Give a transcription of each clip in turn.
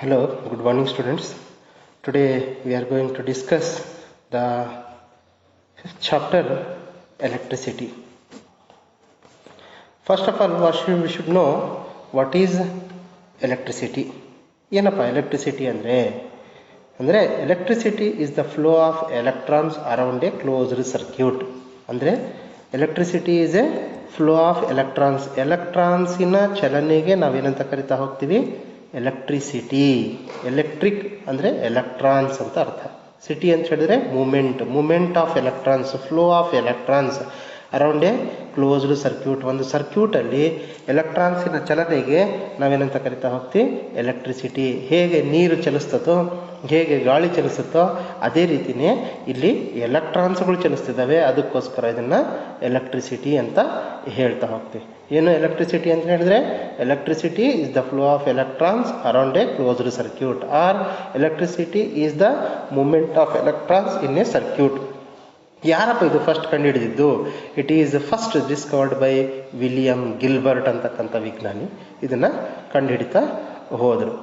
Hello, good morning students. Today we are going to discuss the fifth chapter electricity. First of all, we should know what is electricity. ಏನಪ್ಪ electricity ಅಂದರೆ electricity is the flow of electrons around a closed circuit. ಅಂದರೆ electricity is a flow of ಎಲೆಕ್ಟ್ರಾನ್ಸಿನ ಚಲನೆಗೆ ನಾವೇನಂತ ಕರಿತಾ ಹೋಗ್ತೀವಿ, electricity. Electric ಅಂದರೆ electrons ಅಂತ ಅರ್ಥ. ಸಿಟಿ ಅಂತ ಹೇಳಿದ್ರೆ moment of electrons, flow of electrons around a closed circuit. ಒಂದು ಸರ್ಕ್ಯೂಟಲ್ಲಿ ಎಲೆಕ್ಟ್ರಾನ್ಸಿನ ಚಲನೆಗೆ ನಾವೇನಂತ ಕರಿತಾ ಹೋಗ್ತೀವಿ, ಎಲೆಕ್ಟ್ರಿಸಿಟಿ. ಹೇಗೆ ನೀರು ಚಲಿಸ್ತದೋ, ಹೇಗೆ ಗಾಳಿ ಚಲಿಸುತ್ತೋ ಅದೇ ರೀತಿಯೇ ಇಲ್ಲಿ ಎಲೆಕ್ಟ್ರಾನ್ಸ್ಗಳು ಚಲಿಸ್ತಿದ್ದಾವೆ. ಅದಕ್ಕೋಸ್ಕರ ಇದನ್ನು ಎಲೆಕ್ಟ್ರಿಸಿಟಿ ಅಂತ ಹೇಳ್ತಾ ಹೋಗ್ತೀವಿ. ಏನು ಎಲೆಕ್ಟ್ರಿಸಿಟಿ ಅಂತ ಹೇಳಿದ್ರೆ, electricity is the flow of electrons around a closed circuit, or electricity is the moment of electrons in a circuit. ಯಾರಪ್ಪ ಇದು ಫಸ್ಟ್ ಕಂಡುಹಿಡಿದಿದ್ದು? It is first discovered by William Gilbert ಅಂತಕ್ಕಂಥ ವಿಜ್ಞಾನಿ ಇದನ್ನು ಕಂಡುಹಿಡಿತಾ ಹೋದರು.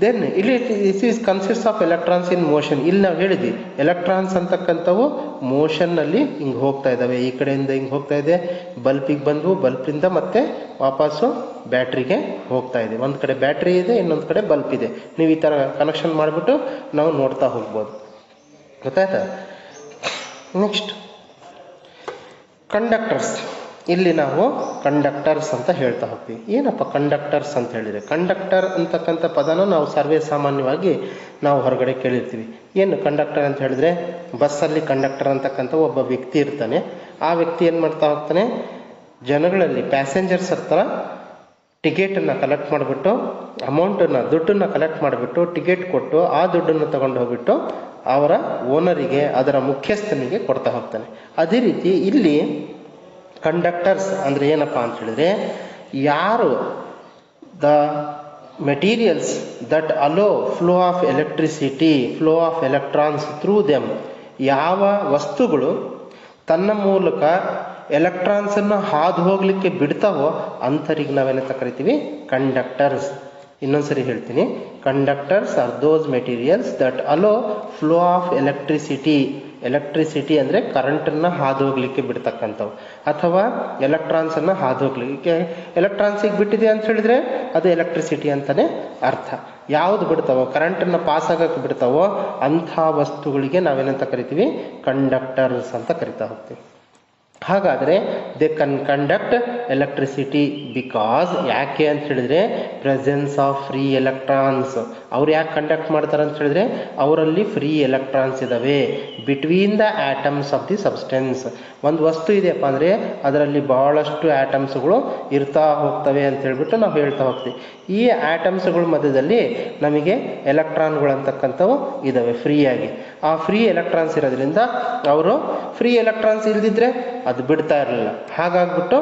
ದೆನ್ ಇಲ್ಲಿ it is consist of electrons in motion. ಇಲ್ಲಿ ನಾವು ಹೇಳಿದ್ವಿ ಎಲೆಕ್ಟ್ರಾನ್ಸ್ ಅಂತಕ್ಕಂಥವು ಮೋಷನ್ನಲ್ಲಿ ಹಿಂಗೆ ಹೋಗ್ತಾ ಇದ್ದಾವೆ. ಈ ಕಡೆಯಿಂದ ಹಿಂಗೆ ಹೋಗ್ತಾ ಇದೆ, ಬಲ್ಪಿಗೆ ಬಂದವು, ಬಲ್ಪಿಂದ ಮತ್ತೆ ವಾಪಸ್ಸು ಬ್ಯಾಟ್ರಿಗೆ ಹೋಗ್ತಾ ಇದೆ. ಒಂದು ಕಡೆ ಬ್ಯಾಟ್ರಿ ಇದೆ, ಇನ್ನೊಂದು ಕಡೆ ಬಲ್ಪ್ ಇದೆ. ನೀವು ಈ ಥರ ಕನೆಕ್ಷನ್ ಮಾಡಿಬಿಟ್ಟು ನಾವು ನೋಡ್ತಾ ಹೋಗ್ಬೋದು. ಗೊತ್ತಾಯ್ತಾ? Next conductors. ಇಲ್ಲಿ ನಾವು ಕಂಡಕ್ಟರ್ಸ್ ಅಂತ ಹೇಳ್ತಾ ಹೋಗ್ತೀವಿ. ಏನಪ್ಪ ಕಂಡಕ್ಟರ್ಸ್ ಅಂತ ಹೇಳಿದರೆ, ಕಂಡಕ್ಟರ್ ಅಂತಕ್ಕಂಥ ಪದನ ನಾವು ಸರ್ವೇ ಸಾಮಾನ್ಯವಾಗಿ ನಾವು ಹೊರಗಡೆ ಕೇಳಿರ್ತೀವಿ. ಏನು ಕಂಡಕ್ಟರ್ ಅಂತ ಹೇಳಿದ್ರೆ, ಬಸ್ಸಲ್ಲಿ ಕಂಡಕ್ಟರ್ ಅಂತಕ್ಕಂಥ ಒಬ್ಬ ವ್ಯಕ್ತಿ ಇರ್ತಾನೆ. ಆ ವ್ಯಕ್ತಿ ಏನು ಮಾಡ್ತಾ ಹೋಗ್ತಾನೆ, ಜನಗಳಲ್ಲಿ ಪ್ಯಾಸೆಂಜರ್ಸ್ ಹತ್ರ ಟಿಕೆಟನ್ನು ಕಲೆಕ್ಟ್ ಮಾಡಿಬಿಟ್ಟು, ದುಡ್ಡನ್ನು ಕಲೆಕ್ಟ್ ಮಾಡಿಬಿಟ್ಟು ಟಿಕೆಟ್ ಕೊಟ್ಟು ಆ ದುಡ್ಡನ್ನು ತಗೊಂಡು ಹೋಗ್ಬಿಟ್ಟು ಅವರ ಓನರಿಗೆ, ಅದರ ಮುಖ್ಯಸ್ಥನಿಗೆ ಕೊಡ್ತಾ ಹೋಗ್ತಾನೆ. ಅದೇ ರೀತಿ ಇಲ್ಲಿ ಕಂಡಕ್ಟರ್ಸ್ ಅಂದರೆ ಏನಪ್ಪ ಅಂತ ಹೇಳಿದ್ರೆ, ಯಾರು the materials that hello flow of electricity, flow of electrons through them, ಯಾವ ವಸ್ತುಗಳು ತನ್ನ ಮೂಲಕ ಎಲೆಕ್ಟ್ರಾನ್ಸನ್ನು ಹಾದು ಹೋಗಲಿಕ್ಕೆ ಬಿಡ್ತಾವೋ ಅಂಥವ್ರಿಗೆ ನಾವೇನಂತ ಕರಿತೀವಿ, ಕಂಡಕ್ಟರ್ಸ್. ಇನ್ನೊಂದ್ಸರಿ ಹೇಳ್ತೀನಿ, conductors are those materials that hello flow of electricity ಅಂದರೆ ಕರೆಂಟನ್ನು ಹಾದು ಹೋಗ್ಲಿಕ್ಕೆ ಬಿಡ್ತಕ್ಕಂಥವು, ಅಥವಾ ಎಲೆಕ್ಟ್ರಾನ್ಸನ್ನು ಹಾದು ಹೋಗ್ಲಿಕ್ಕೆ. ಎಲೆಕ್ಟ್ರಾನ್ಸಿಗೆ ಬಿಟ್ಟಿದೆ ಅಂತ ಹೇಳಿದ್ರೆ ಅದು ಎಲೆಕ್ಟ್ರಿಸಿಟಿ ಅಂತಲೇ ಅರ್ಥ. ಯಾವುದು ಬಿಡ್ತಾವೋ, ಕರೆಂಟನ್ನು ಪಾಸ್ ಆಗಕ್ಕೆ ಬಿಡ್ತಾವೋ ಅಂಥ ವಸ್ತುಗಳಿಗೆ ನಾವೇನಂತ ಕರಿತೀವಿ, ಕಂಡಕ್ಟರ್ಸ್ ಅಂತ ಕರಿತಾ ಹೋಗ್ತೀವಿ. ಹಾಗಾದರೆ ದೇ ಕಂಡಕ್ಟ್ ಎಲೆಕ್ಟ್ರಿಸಿಟಿ ಬಿಕಾಸ್, ಯಾಕೆ ಅಂತ ಹೇಳಿದ್ರೆ ಪ್ರೆಸೆನ್ಸ್ ಆಫ್ ಫ್ರೀ ಎಲೆಕ್ಟ್ರಾನ್ಸ್. ಅವ್ರು ಯಾಕೆ ಕಂಡಕ್ಟ್ ಮಾಡ್ತಾರೆ ಅಂತ ಹೇಳಿದ್ರೆ, ಅವರಲ್ಲಿ ಫ್ರೀ ಎಲೆಕ್ಟ್ರಾನ್ಸ್ ಇದ್ದಾವೆ between the atoms of the substance. ಒಂದು ವಸ್ತು ಇದೆಯಪ್ಪ ಅಂದರೆ ಅದರಲ್ಲಿ ಬಹಳಷ್ಟು ಆಟಮ್ಸ್ಗಳು ಇರ್ತಾ ಹೋಗ್ತವೆ ಅಂತ ಹೇಳ್ಬಿಟ್ಟು ನಾವು ಹೇಳ್ತಾ ಹೋಗ್ತೀವಿ. ಈ ಆಟಮ್ಸ್ಗಳ ಮಧ್ಯದಲ್ಲಿ ನಮಗೆ ಎಲೆಕ್ಟ್ರಾನ್ಗಳು ಅಂತಕ್ಕಂಥವು ಇದ್ದಾವೆ ಫ್ರೀಯಾಗಿ. ಆ ಫ್ರೀ ಎಲೆಕ್ಟ್ರಾನ್ಸ್ ಇರೋದ್ರಿಂದ ಅವರು ಫ್ರೀ ಎಲೆಕ್ಟ್ರಾನ್ಸ್ ಇಲ್ದಿದ್ರೆ ಅದು ಬಿಡ್ತಾ ಇರಲಿಲ್ಲ. ಹಾಗಾಗ್ಬಿಟ್ಟು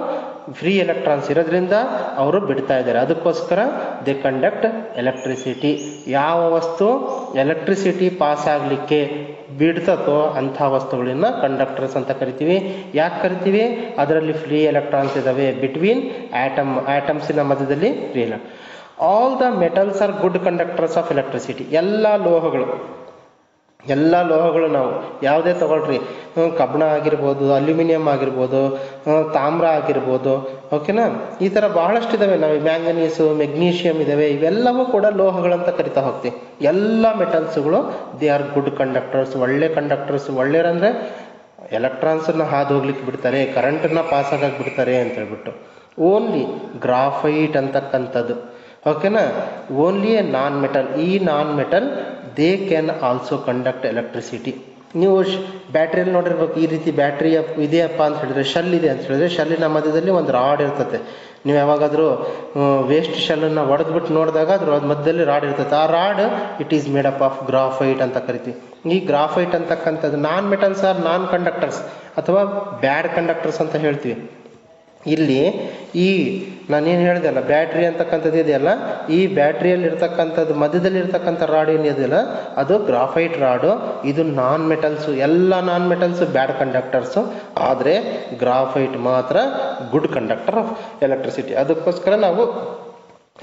ಫ್ರೀ ಎಲೆಕ್ಟ್ರಾನ್ಸ್ ಇರೋದ್ರಿಂದ ಅವರು ಬಿಡ್ತಾ ಇದ್ದಾರೆ. ಅದಕ್ಕೋಸ್ಕರ ದೇ ಕಂಡಕ್ಟ್ ಎಲೆಕ್ಟ್ರಿಸಿಟಿ. ಯಾವ ವಸ್ತು ಎಲೆಕ್ಟ್ರಿಸಿಟಿ ಪಾಸ್ ಆಗಲಿಕ್ಕೆ ಬಿಡ್ತತೋ ಅಂಥ ವಸ್ತುಗಳನ್ನ ಕಂಡಕ್ಟರ್ಸ್ ಅಂತ ಕರಿತೀವಿ. ಯಾಕೆ ಕರಿತೀವಿ? ಅದರಲ್ಲಿ ಫ್ರೀ ಎಲೆಕ್ಟ್ರಾನ್ಸ್ ಇದ್ದಾವೆ ಬಿಟ್ವೀನ್ ಆಟಮ್ಸಿನ ಮಧ್ಯದಲ್ಲಿ free electron. All the metals are good conductors of electricity. ಎಲ್ಲ ಲೋಹಗಳು ನಾವು ಯಾವುದೇ ತಗೊಳ್ರಿ, ಕಬ್ಬಣ ಆಗಿರ್ಬೋದು, ಅಲ್ಯೂಮಿನಿಯಂ ಆಗಿರ್ಬೋದು, ತಾಮ್ರ ಆಗಿರ್ಬೋದು, ಓಕೆನಾ, ಈ ಥರ ಬಹಳಷ್ಟಿದ್ದಾವೆ. ನಾವು ಮ್ಯಾಂಗನೀಸು, ಮೆಗ್ನೀಷಿಯಂ ಇದ್ದಾವೆ. ಇವೆಲ್ಲವೂ ಕೂಡ ಲೋಹಗಳಂತ ಕರಿತಾ ಹೋಗ್ತೀವಿ. ಎಲ್ಲ ಮೆಟಲ್ಸ್ಗಳು ದೇ ಆರ್ ಗುಡ್ ಕಂಡಕ್ಟರ್ಸ್, ಒಳ್ಳೆ ಕಂಡಕ್ಟರ್ಸ್. ಒಳ್ಳೆಯರಂದರೆ ಎಲೆಕ್ಟ್ರಾನ್ಸನ್ನು ಹಾದು ಹೋಗ್ಲಿಕ್ಕೆ ಬಿಡ್ತಾರೆ, ಕರೆಂಟನ್ನು ಪಾಸ್ ಆಗಕ್ಕೆ ಬಿಡ್ತಾರೆ ಅಂತ ಹೇಳ್ಬಿಟ್ಟು. ಓನ್ಲಿ ಗ್ರಾಫೈಟ್ ಅಂತಕ್ಕಂಥದ್ದು, ಓಕೆನಾ, ಓನ್ಲಿ ಎ ನಾನ್ ಮೆಟಲ್. ಈ non metal they can also conduct electricity. ನೀವು ಬ್ಯಾಟ್ರಿಯಲ್ಲಿ ನೋಡಿರ್ಬೇಕು, ಈ ರೀತಿ ಬ್ಯಾಟ್ರಿ ಇದೆಯಪ್ಪ ಅಂತ ಹೇಳಿದ್ರೆ, ಶೆಲ್ ಇದೆ ಅಂತ ಹೇಳಿದ್ರೆ ಶೆಲ್ಲಿನ ಮಧ್ಯದಲ್ಲಿ ಒಂದು ರಾಡ್ ಇರ್ತದೆ. ನೀವು ಯಾವಾಗಾದರೂ ವೇಸ್ಟ್ ಶೆಲ್ಲನ್ನು ಒಡೆದ್ಬಿಟ್ಟು ನೋಡಿದಾಗ ಅದ್ರ ಮಧ್ಯದಲ್ಲಿ ರಾಡ್ ಇರ್ತದೆ. ಆ rod it is made up of graphite ಅಂತ ಕರಿತೀವಿ. ಈ ಗ್ರಾಫೈಟ್ ಅಂತಕ್ಕಂಥದ್ದು ನಾನ್ ಮೆಟಲ್ಸ್ ಆರ್ ನಾನ್ ಕಂಡಕ್ಟರ್ಸ್ ಅಥವಾ ಬ್ಯಾಡ್ ಕಂಡಕ್ಟರ್ಸ್ ಅಂತ ಹೇಳ್ತೀವಿ. ಇಲ್ಲಿ ಈ ನಾನೇನು ಹೇಳಿದೆ ಅಲ್ಲ, ಬ್ಯಾಟ್ರಿ ಅಂತಕ್ಕಂಥದ್ದು ಇದೆಯಲ್ಲ, ಈ ಬ್ಯಾಟ್ರಿಯಲ್ಲಿ ಇರ್ತಕ್ಕಂಥದ್ದು ಮಧ್ಯದಲ್ಲಿ ಇರ್ತಕ್ಕಂಥ ರಾಡ್ ಏನಿದೆಯಲ್ಲ ಅದು ಗ್ರಾಫೈಟ್ ರಾಡು. ಇದು ನಾನ್ ಮೆಟಲ್ಸು. ಎಲ್ಲ ನಾನ್ ಮೆಟಲ್ಸು ಬ್ಯಾಡ್ ಕಂಡಕ್ಟರ್ಸು, ಆದರೆ ಗ್ರಾಫೈಟ್ ಮಾತ್ರ ಗುಡ್ ಕಂಡಕ್ಟರ್ ಆಫ್ ಎಲೆಕ್ಟ್ರಿಸಿಟಿ. ಅದಕ್ಕೋಸ್ಕರ ನಾವು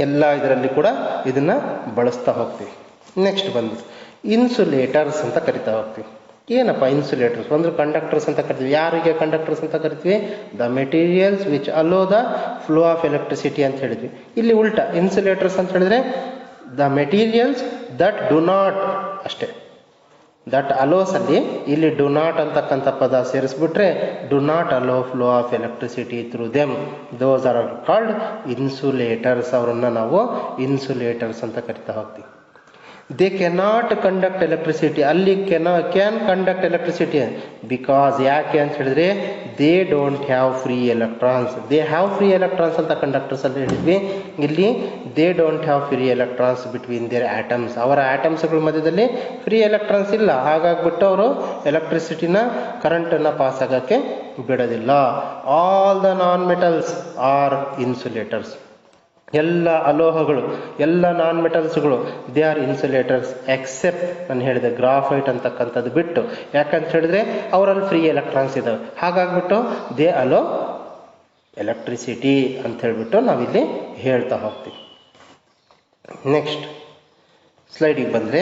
ಎಲ್ಲ ಇದರಲ್ಲಿ ಕೂಡ ಇದನ್ನು ಬಳಸ್ತಾ ಹೋಗ್ತೀವಿ. ನೆಕ್ಸ್ಟ್ ಬಂದು ಇನ್ಸುಲೇಟರ್ಸ್ ಅಂತ ಕರಿತಾ ಹೋಗ್ತೀವಿ. ಏನಪ್ಪ ಇನ್ಸುಲೇಟರ್ಸ್? ಒಂದು ಕಂಡಕ್ಟರ್ಸ್ ಅಂತ ಕರಿತೀವಿ. ಯಾರಿಗೆ ಕಂಡಕ್ಟರ್ಸ್ ಅಂತ ಕರಿತೀವಿ? The materials which allow the flow of electricity ಅಂತ ಹೇಳಿದ್ವಿ. ಇಲ್ಲಿ ಉಲ್ಟಾ ಇನ್ಸುಲೇಟರ್ಸ್ ಅಂತ ಹೇಳಿದ್ರೆ the materials that do not ಅಷ್ಟೇ. ದಟ್ ಅಲೋಸ್ ಅಲ್ಲಿ ಇಲ್ಲಿ ಡು ನಾಟ್ ಅಂತಕ್ಕಂಥ ಪದ ಸೇರಿಸ್ಬಿಟ್ರೆ do not allow flow of electricity through them, those are called insulators. ಅವರನ್ನು ನಾವು ಇನ್ಸುಲೇಟರ್ಸ್ ಅಂತ ಕರಿತಾ ಹೋಗ್ತೀವಿ. ದೇ ಕೆನಾಟ್ ಕಂಡಕ್ಟ್ ಎಲೆಕ್ಟ್ರಿಸಿಟಿ, ಅಲ್ಲಿ ಕ್ಯಾನ್ ಕಂಡಕ್ಟ್ ಎಲೆಕ್ಟ್ರಿಸಿಟಿ ಬಿಕಾಸ್ ಯಾಕೆ ಅಂತ ಹೇಳಿದ್ರೆ they don't have free electrons. They have free electrons ಅಂತ ಕಂಡಕ್ಟರ್ಸ್ ಅಲ್ಲಿ ಹೇಳಿದ್ವಿ. ಇಲ್ಲಿ they don't have free electrons between their atoms. ಅವರ ಆಟಮ್ಸ್ಗಳ ಮಧ್ಯದಲ್ಲಿ ಫ್ರೀ ಎಲೆಕ್ಟ್ರಾನ್ಸ್ ಇಲ್ಲ. ಹಾಗಾಗ್ಬಿಟ್ಟು ಅವರು ಎಲೆಕ್ಟ್ರಿಸಿಟಿನ ಕರೆಂಟನ್ನು ಪಾಸ್ ಆಗೋಕ್ಕೆ ಬಿಡೋದಿಲ್ಲ. All the non metals R insulators. ಎಲ್ಲ ಅಲೋಹಗಳು, ಎಲ್ಲ ನಾನ್ ಮೆಟಲ್ಸ್ಗಳು ದೇ ಆರ್ ಇನ್ಸುಲೇಟರ್ಸ್ ಎಕ್ಸೆಪ್ಟ್ ನಾನು ಹೇಳಿದೆ ಗ್ರಾಫೈಟ್ ಅಂತಕ್ಕಂಥದ್ದು ಬಿಟ್ಟು. ಯಾಕಂತ ಹೇಳಿದ್ರೆ ಅವರಲ್ಲಿ ಫ್ರೀ ಎಲೆಕ್ಟ್ರಾನ್ಸ್ ಇದ್ದಾವೆ. ಹಾಗಾಗ್ಬಿಟ್ಟು ದೇ ಅಲೋ ಎಲೆಕ್ಟ್ರಿಸಿಟಿ ಅಂತ ಹೇಳ್ಬಿಟ್ಟು ನಾವಿಲ್ಲಿ ಹೇಳ್ತಾ ಹೋಗ್ತೀವಿ. ನೆಕ್ಸ್ಟ್ ಸ್ಲೈಡಿಗೆ ಬಂದರೆ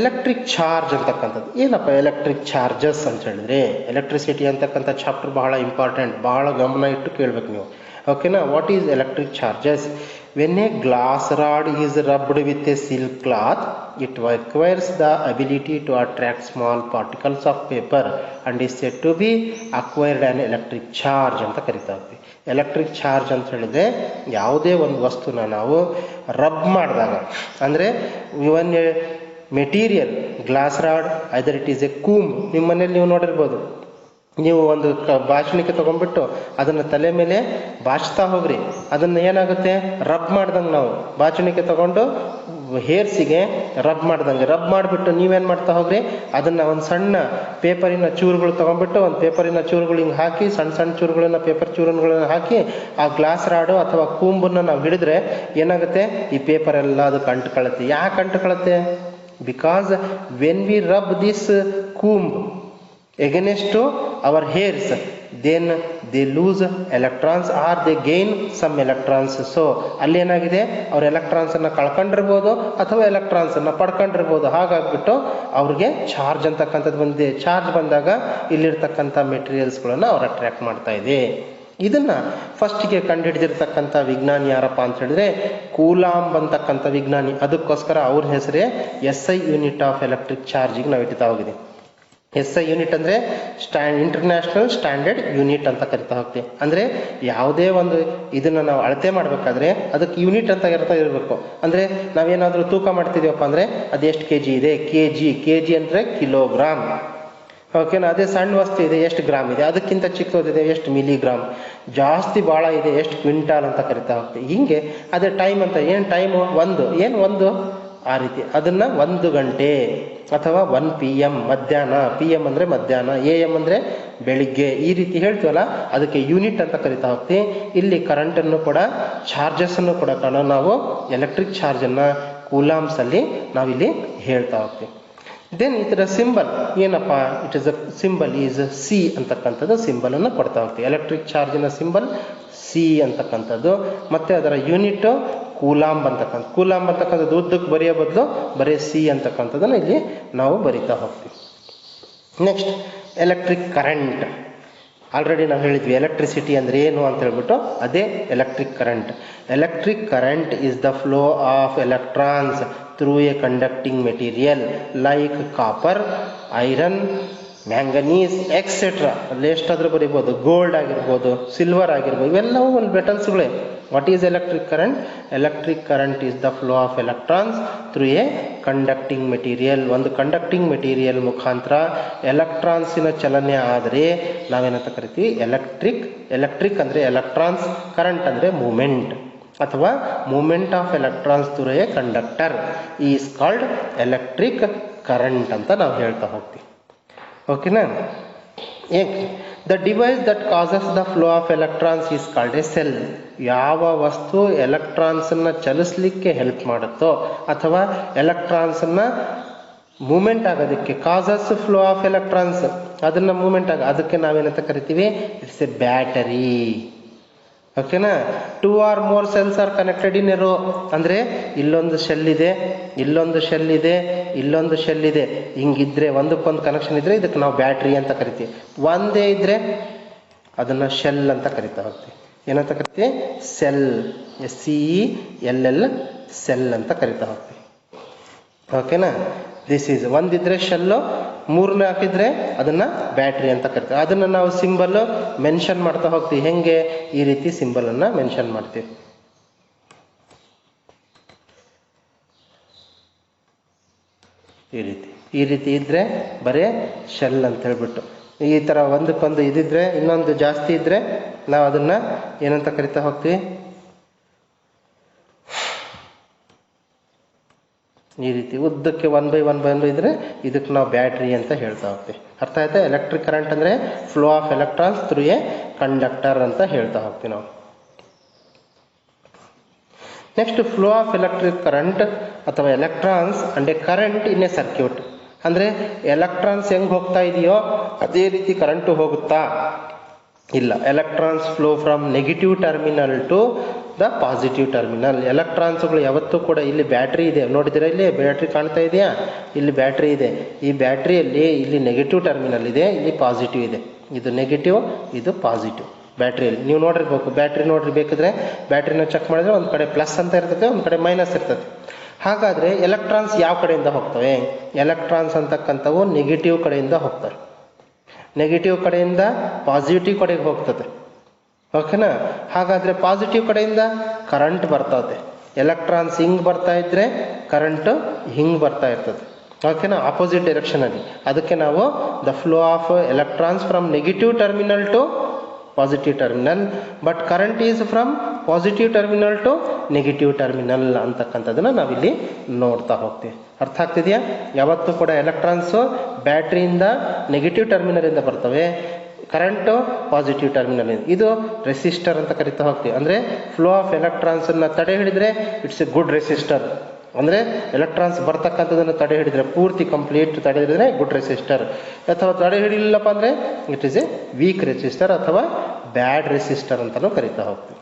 ಎಲೆಕ್ಟ್ರಿಕ್ ಚಾರ್ಜ್ ಅಂತಕ್ಕಂಥದ್ದು. ಏನಪ್ಪ ಎಲೆಕ್ಟ್ರಿಕ್ ಚಾರ್ಜಸ್ ಅಂತ ಹೇಳಿದ್ರೆ? ಎಲೆಕ್ಟ್ರಿಸಿಟಿ ಅಂತಕ್ಕಂಥ ಚಾಪ್ಟರ್ ಬಹಳ ಇಂಪಾರ್ಟೆಂಟ್, ಬಹಳ ಗಮನ ಇಟ್ಟು ಕೇಳಬೇಕು ನೀವು. ಓಕೆನಾ? What is electric charges? When A glass rod is rubbed with A silk cloth it acquires the ability to attract small particles of paper and is said to be acquired an electric charge ಅಂತ ಕರಿತಾ ಹೋಗ್ತೀವಿ. Electric charge ಅಂತ ಹೇಳಿದ್ರೆ ಯಾವುದೇ ಒಂದು ವಸ್ತುನ ನಾವು rub ಮಾಡಿದಾಗ, ಅಂದರೆ even a material glass rod either it is a comb. ನಿಮ್ಮ ಮನೇಲಿ ನೀವು ನೋಡಿರ್ಬೋದು, ನೀವು ಒಂದು ಬಾಚಣಿಕೆ ತೊಗೊಂಡ್ಬಿಟ್ಟು ಅದನ್ನು ತಲೆ ಮೇಲೆ ಬಾಚ್ತಾ ಹೋಗ್ರಿ, ಅದನ್ನು ಏನಾಗುತ್ತೆ ರಬ್ ಮಾಡ್ದಂಗೆ, ನಾವು ಬಾಚಣಿಕೆ ತೊಗೊಂಡು ಹೇರ್ಸಿಗೆ ರಬ್ ಮಾಡಿಬಿಟ್ಟು ನೀವೇನು ಮಾಡ್ತಾ ಹೋಗ್ರಿ, ಅದನ್ನು ಒಂದು ಸಣ್ಣ ಪೇಪರಿನ ಚೂರುಗಳು ತೊಗೊಂಡ್ಬಿಟ್ಟು ಒಂದು ಪೇಪರಿನ ಚೂರುಗಳು ಹಿಂಗೆ ಹಾಕಿ ಸಣ್ಣ ಸಣ್ಣ ಚೂರುಗಳನ್ನ ಪೇಪರ್ ಚೂರುಗಳನ್ನ ಹಾಕಿ ಆ ಗ್ಲಾಸ್ ರಾಡು ಅಥವಾ ಕೂಂಬನ್ನು ನಾವು ಹಿಡಿದ್ರೆ ಏನಾಗುತ್ತೆ, ಈ ಪೇಪರ್ ಎಲ್ಲ ಅದಕ್ಕೆ ಅಂಟ್ಕೊಳ್ಳುತ್ತೆ. ಯಾಕೆ ಅಂಟ್ಕೊಳ್ಳುತ್ತೆ? Because when we rub this comb against to our hairs, then they lose electrons or they gain some electrons. So ಅಲ್ಲಿ ಏನಾಗಿದೆ, ಅವ್ರ ಎಲೆಕ್ಟ್ರಾನ್ಸನ್ನು ಕಳ್ಕೊಂಡಿರ್ಬೋದು ಅಥವಾ ಎಲೆಕ್ಟ್ರಾನ್ಸನ್ನು ಪಡ್ಕೊಂಡಿರ್ಬೋದು. ಹಾಗಾಗ್ಬಿಟ್ಟು ಅವ್ರಿಗೆ ಚಾರ್ಜ್ ಅಂತಕ್ಕಂಥದ್ದು ಬಂದಿದೆ. ಚಾರ್ಜ್ ಬಂದಾಗ ಇಲ್ಲಿರ್ತಕ್ಕಂಥ ಮೆಟೀರಿಯಲ್ಸ್ಗಳನ್ನು ಅವ್ರು ಅಟ್ರ್ಯಾಕ್ಟ್ ಮಾಡ್ತಾ ಇದೆ. ಇದನ್ನು ಫಸ್ಟಿಗೆ ಕಂಡುಹಿಡಿದಿರ್ತಕ್ಕಂಥ ವಿಜ್ಞಾನಿ ಯಾರಪ್ಪ ಅಂತ ಹೇಳಿದ್ರೆ ಕೂಲಾಂಬ್ ಅಂತಕ್ಕಂಥ ವಿಜ್ಞಾನಿ. ಅದಕ್ಕೋಸ್ಕರ ಅವ್ರ ಹೆಸರೇ SI ಯೂನಿಟ್ ಆಫ್ ಎಲೆಕ್ಟ್ರಿಕ್ ಚಾರ್ಜಿಗೆ ನಾವು ಇಡ್ತಾ ಹೋಗಿದೆ. SI ಯೂನಿಟ್ ಅಂದರೆ ಇಂಟರ್ನ್ಯಾಷನಲ್ ಸ್ಟ್ಯಾಂಡರ್ಡ್ ಯೂನಿಟ್ ಅಂತ ಕರಿತಾ ಹೋಗ್ತೀವಿ. ಅಂದರೆ ಯಾವುದೇ ಒಂದು ಇದನ್ನು ನಾವು ಅಳತೆ ಮಾಡಬೇಕಾದ್ರೆ ಅದಕ್ಕೆ ಯೂನಿಟ್ ಅಂತ ಇರಬೇಕು. ಅಂದರೆ ನಾವೇನಾದರೂ ತೂಕ ಮಾಡ್ತಿದ್ದೀವಪ್ಪ ಅಂದರೆ ಅದು ಎಷ್ಟು KG ಇದೆ, KG ಅಂದರೆ ಕಿಲೋಗ್ರಾಮ್. ಓಕೆನಾ? ಅದೇ ಸಣ್ಣ ವಸ್ತು ಇದೆ ಎಷ್ಟು ಗ್ರಾಮ್ ಇದೆ, ಅದಕ್ಕಿಂತ ಚಿಕ್ಕದಿದೆ ಎಷ್ಟು ಮಿಲಿಗ್ರಾಮ್, ಜಾಸ್ತಿ ಭಾಳ ಇದೆ ಎಷ್ಟು ಕ್ವಿಂಟಾಲ್ ಅಂತ ಕರಿತಾ ಹೋಗ್ತೀವಿ. ಹೀಗೆ ಅದೇ ಟೈಮ್ ಅಂತ ಟೈಮು ಒಂದು ಆ ರೀತಿ ಅದನ್ನು 1 ಗಂಟೆ ಅಥವಾ 1 PM ಮಧ್ಯಾಹ್ನ, PM ಅಂದರೆ ಮಧ್ಯಾಹ್ನ, AM ಅಂದರೆ ಬೆಳಿಗ್ಗೆ, ಈ ರೀತಿ ಹೇಳ್ತೀವಲ್ಲ ಅದಕ್ಕೆ ಯೂನಿಟ್ ಅಂತ ಕರಿತಾ ಹೋಗ್ತೀವಿ. ಇಲ್ಲಿ ಕರೆಂಟನ್ನು ಕೂಡ ಚಾರ್ಜಸ್ಸನ್ನು ಕೂಡ ನಾವು ಎಲೆಕ್ಟ್ರಿಕ್ ಚಾರ್ಜನ್ನು ಕೂಲಾಮ್ಸಲ್ಲಿ ನಾವಿಲ್ಲಿ ಹೇಳ್ತಾ ಹೋಗ್ತೀವಿ. ದೆನ್ ಇದರ ಸಿಂಬಲ್ ಏನಪ್ಪ? It is a symbol is C ಅಂತಕ್ಕಂಥದ್ದು ಸಿಂಬಲನ್ನು ಕೊಡ್ತಾ ಹೋಗ್ತೀವಿ. ಎಲೆಕ್ಟ್ರಿಕ್ ಚಾರ್ಜಿನ ಸಿಂಬಲ್ C ಅಂತಕ್ಕಂಥದ್ದು. ಮತ್ತು ಅದರ ಯೂನಿಟ್ ಕೂಲಾಂಬ್ ಅಂತಕ್ಕಂಥದ್ದು ಉದ್ದಕ್ಕೆ ಬರೆಯೋ ಬದಲು ಬರೀ C ಅಂತಕ್ಕಂಥದ್ದನ್ನು ಇಲ್ಲಿ ನಾವು ಬರಿತಾ ಹೋಗ್ತೀವಿ. Next electric current. ಆಲ್ರೆಡಿ ನಾವು ಹೇಳಿದ್ವಿ ಎಲೆಕ್ಟ್ರಿಸಿಟಿ ಅಂದರೆ ಏನು ಅಂತ ಹೇಳ್ಬಿಟ್ಟು, ಅದೇ electric current. Electric current is the flow of electrons through a conducting material like copper, iron, manganese etcetera. ಅಲ್ಲಿ ಎಷ್ಟಾದರೂ ಬರೀಬೋದು, ಗೋಲ್ಡ್ ಆಗಿರ್ಬೋದು, ಸಿಲ್ವರ್ ಆಗಿರ್ಬೋದು, ಇವೆಲ್ಲವೂ ಒಂದು ಮೆಟಲ್ಸ್ಗಳೇ. What is electric current? Electric current is the flow of electrons through a conducting material. ಒಂದು conducting material ಮುಖಾಂತರ ಎಲೆಕ್ಟ್ರಾನ್ಸಿನ ಚಲನೆ ಆದರೆ ನಾವೇನಂತ ಕರಿತೀವಿ? ಎಲೆಕ್ಟ್ರಿಕ್ ಅಂದರೆ ಎಲೆಕ್ಟ್ರಾನ್ಸ್, ಕರೆಂಟ್ ಅಂದರೆ ಮೂಮೆಂಟ್ ಅಥವಾ movement of electrons through a conductor is called electric current ಅಂತ ನಾವು ಹೇಳ್ತಾ ಹೋಗ್ತೀವಿ. ಓಕೆನಾ? The device that causes the flow of electrons is called A cell. ಯಾವ ವಸ್ತು ಎಲೆಕ್ಟ್ರಾನ್ಸನ್ನು ಚಲಿಸಲಿಕ್ಕೆ ಹೆಲ್ಪ್ ಮಾಡುತ್ತೋ ಅಥವಾ ಎಲೆಕ್ಟ್ರಾನ್ಸನ್ನು ಮೂಮೆಂಟ್ ಆಗೋದಕ್ಕೆ, ಕಾಸಸ್ ಫ್ಲೋ ಆಫ್ ಎಲೆಕ್ಟ್ರಾನ್ಸ್, ಅದನ್ನು ಮೂಮೆಂಟ್ ಅದಕ್ಕೆ ನಾವೇನಂತ ಕರಿತೀವಿ? ಇಟ್ಸ್ ಎ ಬ್ಯಾಟರಿ ಓಕೆನಾ. 2 or more cells are connected in a row ಅಂದರೆ ಇಲ್ಲೊಂದು ಶೆಲ್ ಇದೆ, ಇಲ್ಲೊಂದು ಶೆಲ್ ಇದೆ, ಇಲ್ಲೊಂದು ಶೆಲ್ ಇದೆ. ಹಿಂಗಿದ್ರೆ ಒಂದಕ್ಕೊಂದು ಕನೆಕ್ಷನ್ ಇದ್ರೆ ಇದಕ್ಕೆ ನಾವು ಬ್ಯಾಟ್ರಿ ಅಂತ ಕರಿತೀವಿ. ಒಂದೇ ಇದ್ರೆ ಅದನ್ನು ಶೆಲ್ ಅಂತ ಕರಿತಾ ಹೋಗ್ತೀವಿ. ಏನಂತ ಕರಿತೀವಿ? ಸೆಲ್, SELL, ಸೆಲ್ ಅಂತ ಕರಿತಾ ಹೋಗ್ತೀವಿ. ಓಕೆನಾ. ದಿಸ್ ಈಸ್ ಒಂದಿದ್ರೆ ಶೆಲ್ಲು, ಮೂರನೇ ಹಾಕಿದ್ರೆ ಅದನ್ನು ಬ್ಯಾಟ್ರಿ ಅಂತ ಕರಿತೀವಿ. ಅದನ್ನು ನಾವು ಸಿಂಬಲ್ ಮೆನ್ಷನ್ ಮಾಡ್ತಾ ಹೋಗ್ತೀವಿ. ಹೆಂಗೆ? ಈ ರೀತಿ ಸಿಂಬಲನ್ನು ಮೆನ್ಷನ್ ಮಾಡ್ತೀವಿ. ಈ ರೀತಿ ಇದ್ದರೆ ಬರೀ ಶೆಲ್ ಅಂತ ಹೇಳ್ಬಿಟ್ಟು, ಈ ಥರ ಒಂದಕ್ಕೊಂದು ಇದಿದ್ರೆ ಇನ್ನೊಂದು ಜಾಸ್ತಿ ಇದ್ದರೆ ನಾವು ಅದನ್ನು ಏನಂತ ಕರಿತಾ ಹೋಗ್ತೀವಿ? ಈ ರೀತಿ ಉದ್ದಕ್ಕೆ 1 by 1 ಇದ್ರೆ ಇದಕ್ಕೆ ನಾವು ಬ್ಯಾಟ್ರಿ ಅಂತ ಹೇಳ್ತಾ ಹೋಗ್ತೀವಿ. ಅರ್ಥ ಆಯ್ತಾ? ಎಲೆಕ್ಟ್ರಿಕ್ ಕರೆಂಟ್ ಅಂದರೆ flow of electrons through a conductor ಅಂತ ಹೇಳ್ತಾ ಹೋಗ್ತೀವಿ ನಾವು. Next, flow of electric current ಅಥವಾ electrons and a current in a circuit. ಅಂದರೆ ಎಲೆಕ್ಟ್ರಾನ್ಸ್ ಹೆಂಗೆ ಹೋಗ್ತಾ ಇದೆಯೋ ಅದೇ ರೀತಿ ಕರೆಂಟು ಹೋಗುತ್ತಾ? ಇಲ್ಲ. Electrons flow from negative terminal to the positive terminal. ಎಲೆಕ್ಟ್ರಾನ್ಸ್ಗಳು ಯಾವತ್ತೂ ಕೂಡ, ಇಲ್ಲಿ ಬ್ಯಾಟ್ರಿ ಇದೆ ನೋಡಿದ್ದೀರಾ, ಇಲ್ಲಿ ಬ್ಯಾಟ್ರಿ ಕಾಣ್ತಾ ಇದೆಯಾ? ಇಲ್ಲಿ ಬ್ಯಾಟ್ರಿ ಇದೆ. ಈ ಬ್ಯಾಟ್ರಿಯಲ್ಲಿ ಇಲ್ಲಿ ನೆಗೆಟಿವ್ ಟರ್ಮಿನಲ್ ಇದೆ, ಇಲ್ಲಿ ಪಾಸಿಟಿವ್ ಇದೆ. ಇದು ನೆಗೆಟಿವ್, ಇದು ಪಾಸಿಟಿವ್. ಬ್ಯಾಟ್ರಿಯಲ್ಲಿ ನೀವು ನೋಡಿರ್ಬೇಕು, ಬ್ಯಾಟ್ರಿ ನೋಡ್ರಿ, ಬೇಕಿದ್ರೆ ಬ್ಯಾಟ್ರಿನ ಚೆಕ್ ಮಾಡಿದ್ರೆ ಒಂದು ಕಡೆ ಪ್ಲಸ್ ಅಂತ ಇರ್ತದೆ, ಒಂದು ಕಡೆ ಮೈನಸ್ ಇರ್ತದೆ. ಹಾಗಾದರೆ ಎಲೆಕ್ಟ್ರಾನ್ಸ್ ಯಾವ ಕಡೆಯಿಂದ ಹೋಗ್ತವೆ? ಎಲೆಕ್ಟ್ರಾನ್ಸ್ ಅಂತಕ್ಕಂಥವು ನೆಗೆಟಿವ್ ಕಡೆಯಿಂದ ಹೋಗ್ತವೆ. ನೆಗೆಟಿವ್ ಕಡೆಯಿಂದ ಪಾಸಿಟಿವ್ ಕಡೆಗೆ ಹೋಗ್ತದೆ. ಓಕೆನಾ. ಹಾಗಾದರೆ ಪಾಸಿಟಿವ್ ಕಡೆಯಿಂದ ಕರೆಂಟ್ ಬರ್ತದೆ. ಎಲೆಕ್ಟ್ರಾನ್ಸ್ ಹಿಂಗೆ ಬರ್ತಾ ಇದ್ದರೆ ಕರೆಂಟು ಹಿಂಗೆ ಬರ್ತಾ ಇರ್ತದೆ. ಓಕೆನಾ, ಆಪೋಸಿಟ್ ಡೈರೆಕ್ಷನಲ್ಲಿ. ಅದಕ್ಕೆ ನಾವು the flow of electrons from negative terminal to positive terminal, but current is from positive terminal to negative terminal ಅಂತಕ್ಕಂಥದ್ದನ್ನು ನಾವಿಲ್ಲಿ ನೋಡ್ತಾ ಹೋಗ್ತೀವಿ. ಅರ್ಥ ಆಗ್ತಿದೆಯಾ? ಯಾವತ್ತೂ ಕೂಡ ಎಲೆಕ್ಟ್ರಾನ್ಸು ಬ್ಯಾಟ್ರಿಯಿಂದ ನೆಗೆಟಿವ್ ಟರ್ಮಿನಲಿಂದ ಬರ್ತವೆ, ಕರೆಂಟು ಪಾಸಿಟಿವ್ ಟರ್ಮಿನಲ್. ಇದು ರೆಸಿಸ್ಟರ್ ಅಂತ ಕರಿತಾ ಹೋಗ್ತೀವಿ. ಅಂದರೆ ಫ್ಲೋ ಆಫ್ ಎಲೆಕ್ಟ್ರಾನ್ಸನ್ನು ತಡೆ ಹಿಡಿದ್ರೆ ಇಟ್ಸ್ ಎ ಗುಡ್ ರೆಸಿಸ್ಟರ್. ಅಂದರೆ ಎಲೆಕ್ಟ್ರಾನ್ಸ್ ಬರ್ತಕ್ಕಂಥದ್ದನ್ನು ತಡೆ ಹಿಡಿದ್ರೆ, ಪೂರ್ತಿ ಕಂಪ್ಲೀಟ್ ತಡೆ ಹಿಡಿದ್ರೆ ಗುಡ್ ರೆಸಿಸ್ಟರ್. ಅಥವಾ ತಡೆ ಹಿಡಿಲಿಲ್ಲಪ್ಪ ಅಂದರೆ it is a weak resistor ಅಥವಾ ಬ್ಯಾಡ್ ರೆಸಿಸ್ಟರ್ ಅಂತಲೂ ಕರಿತಾ ಹೋಗ್ತೀವಿ.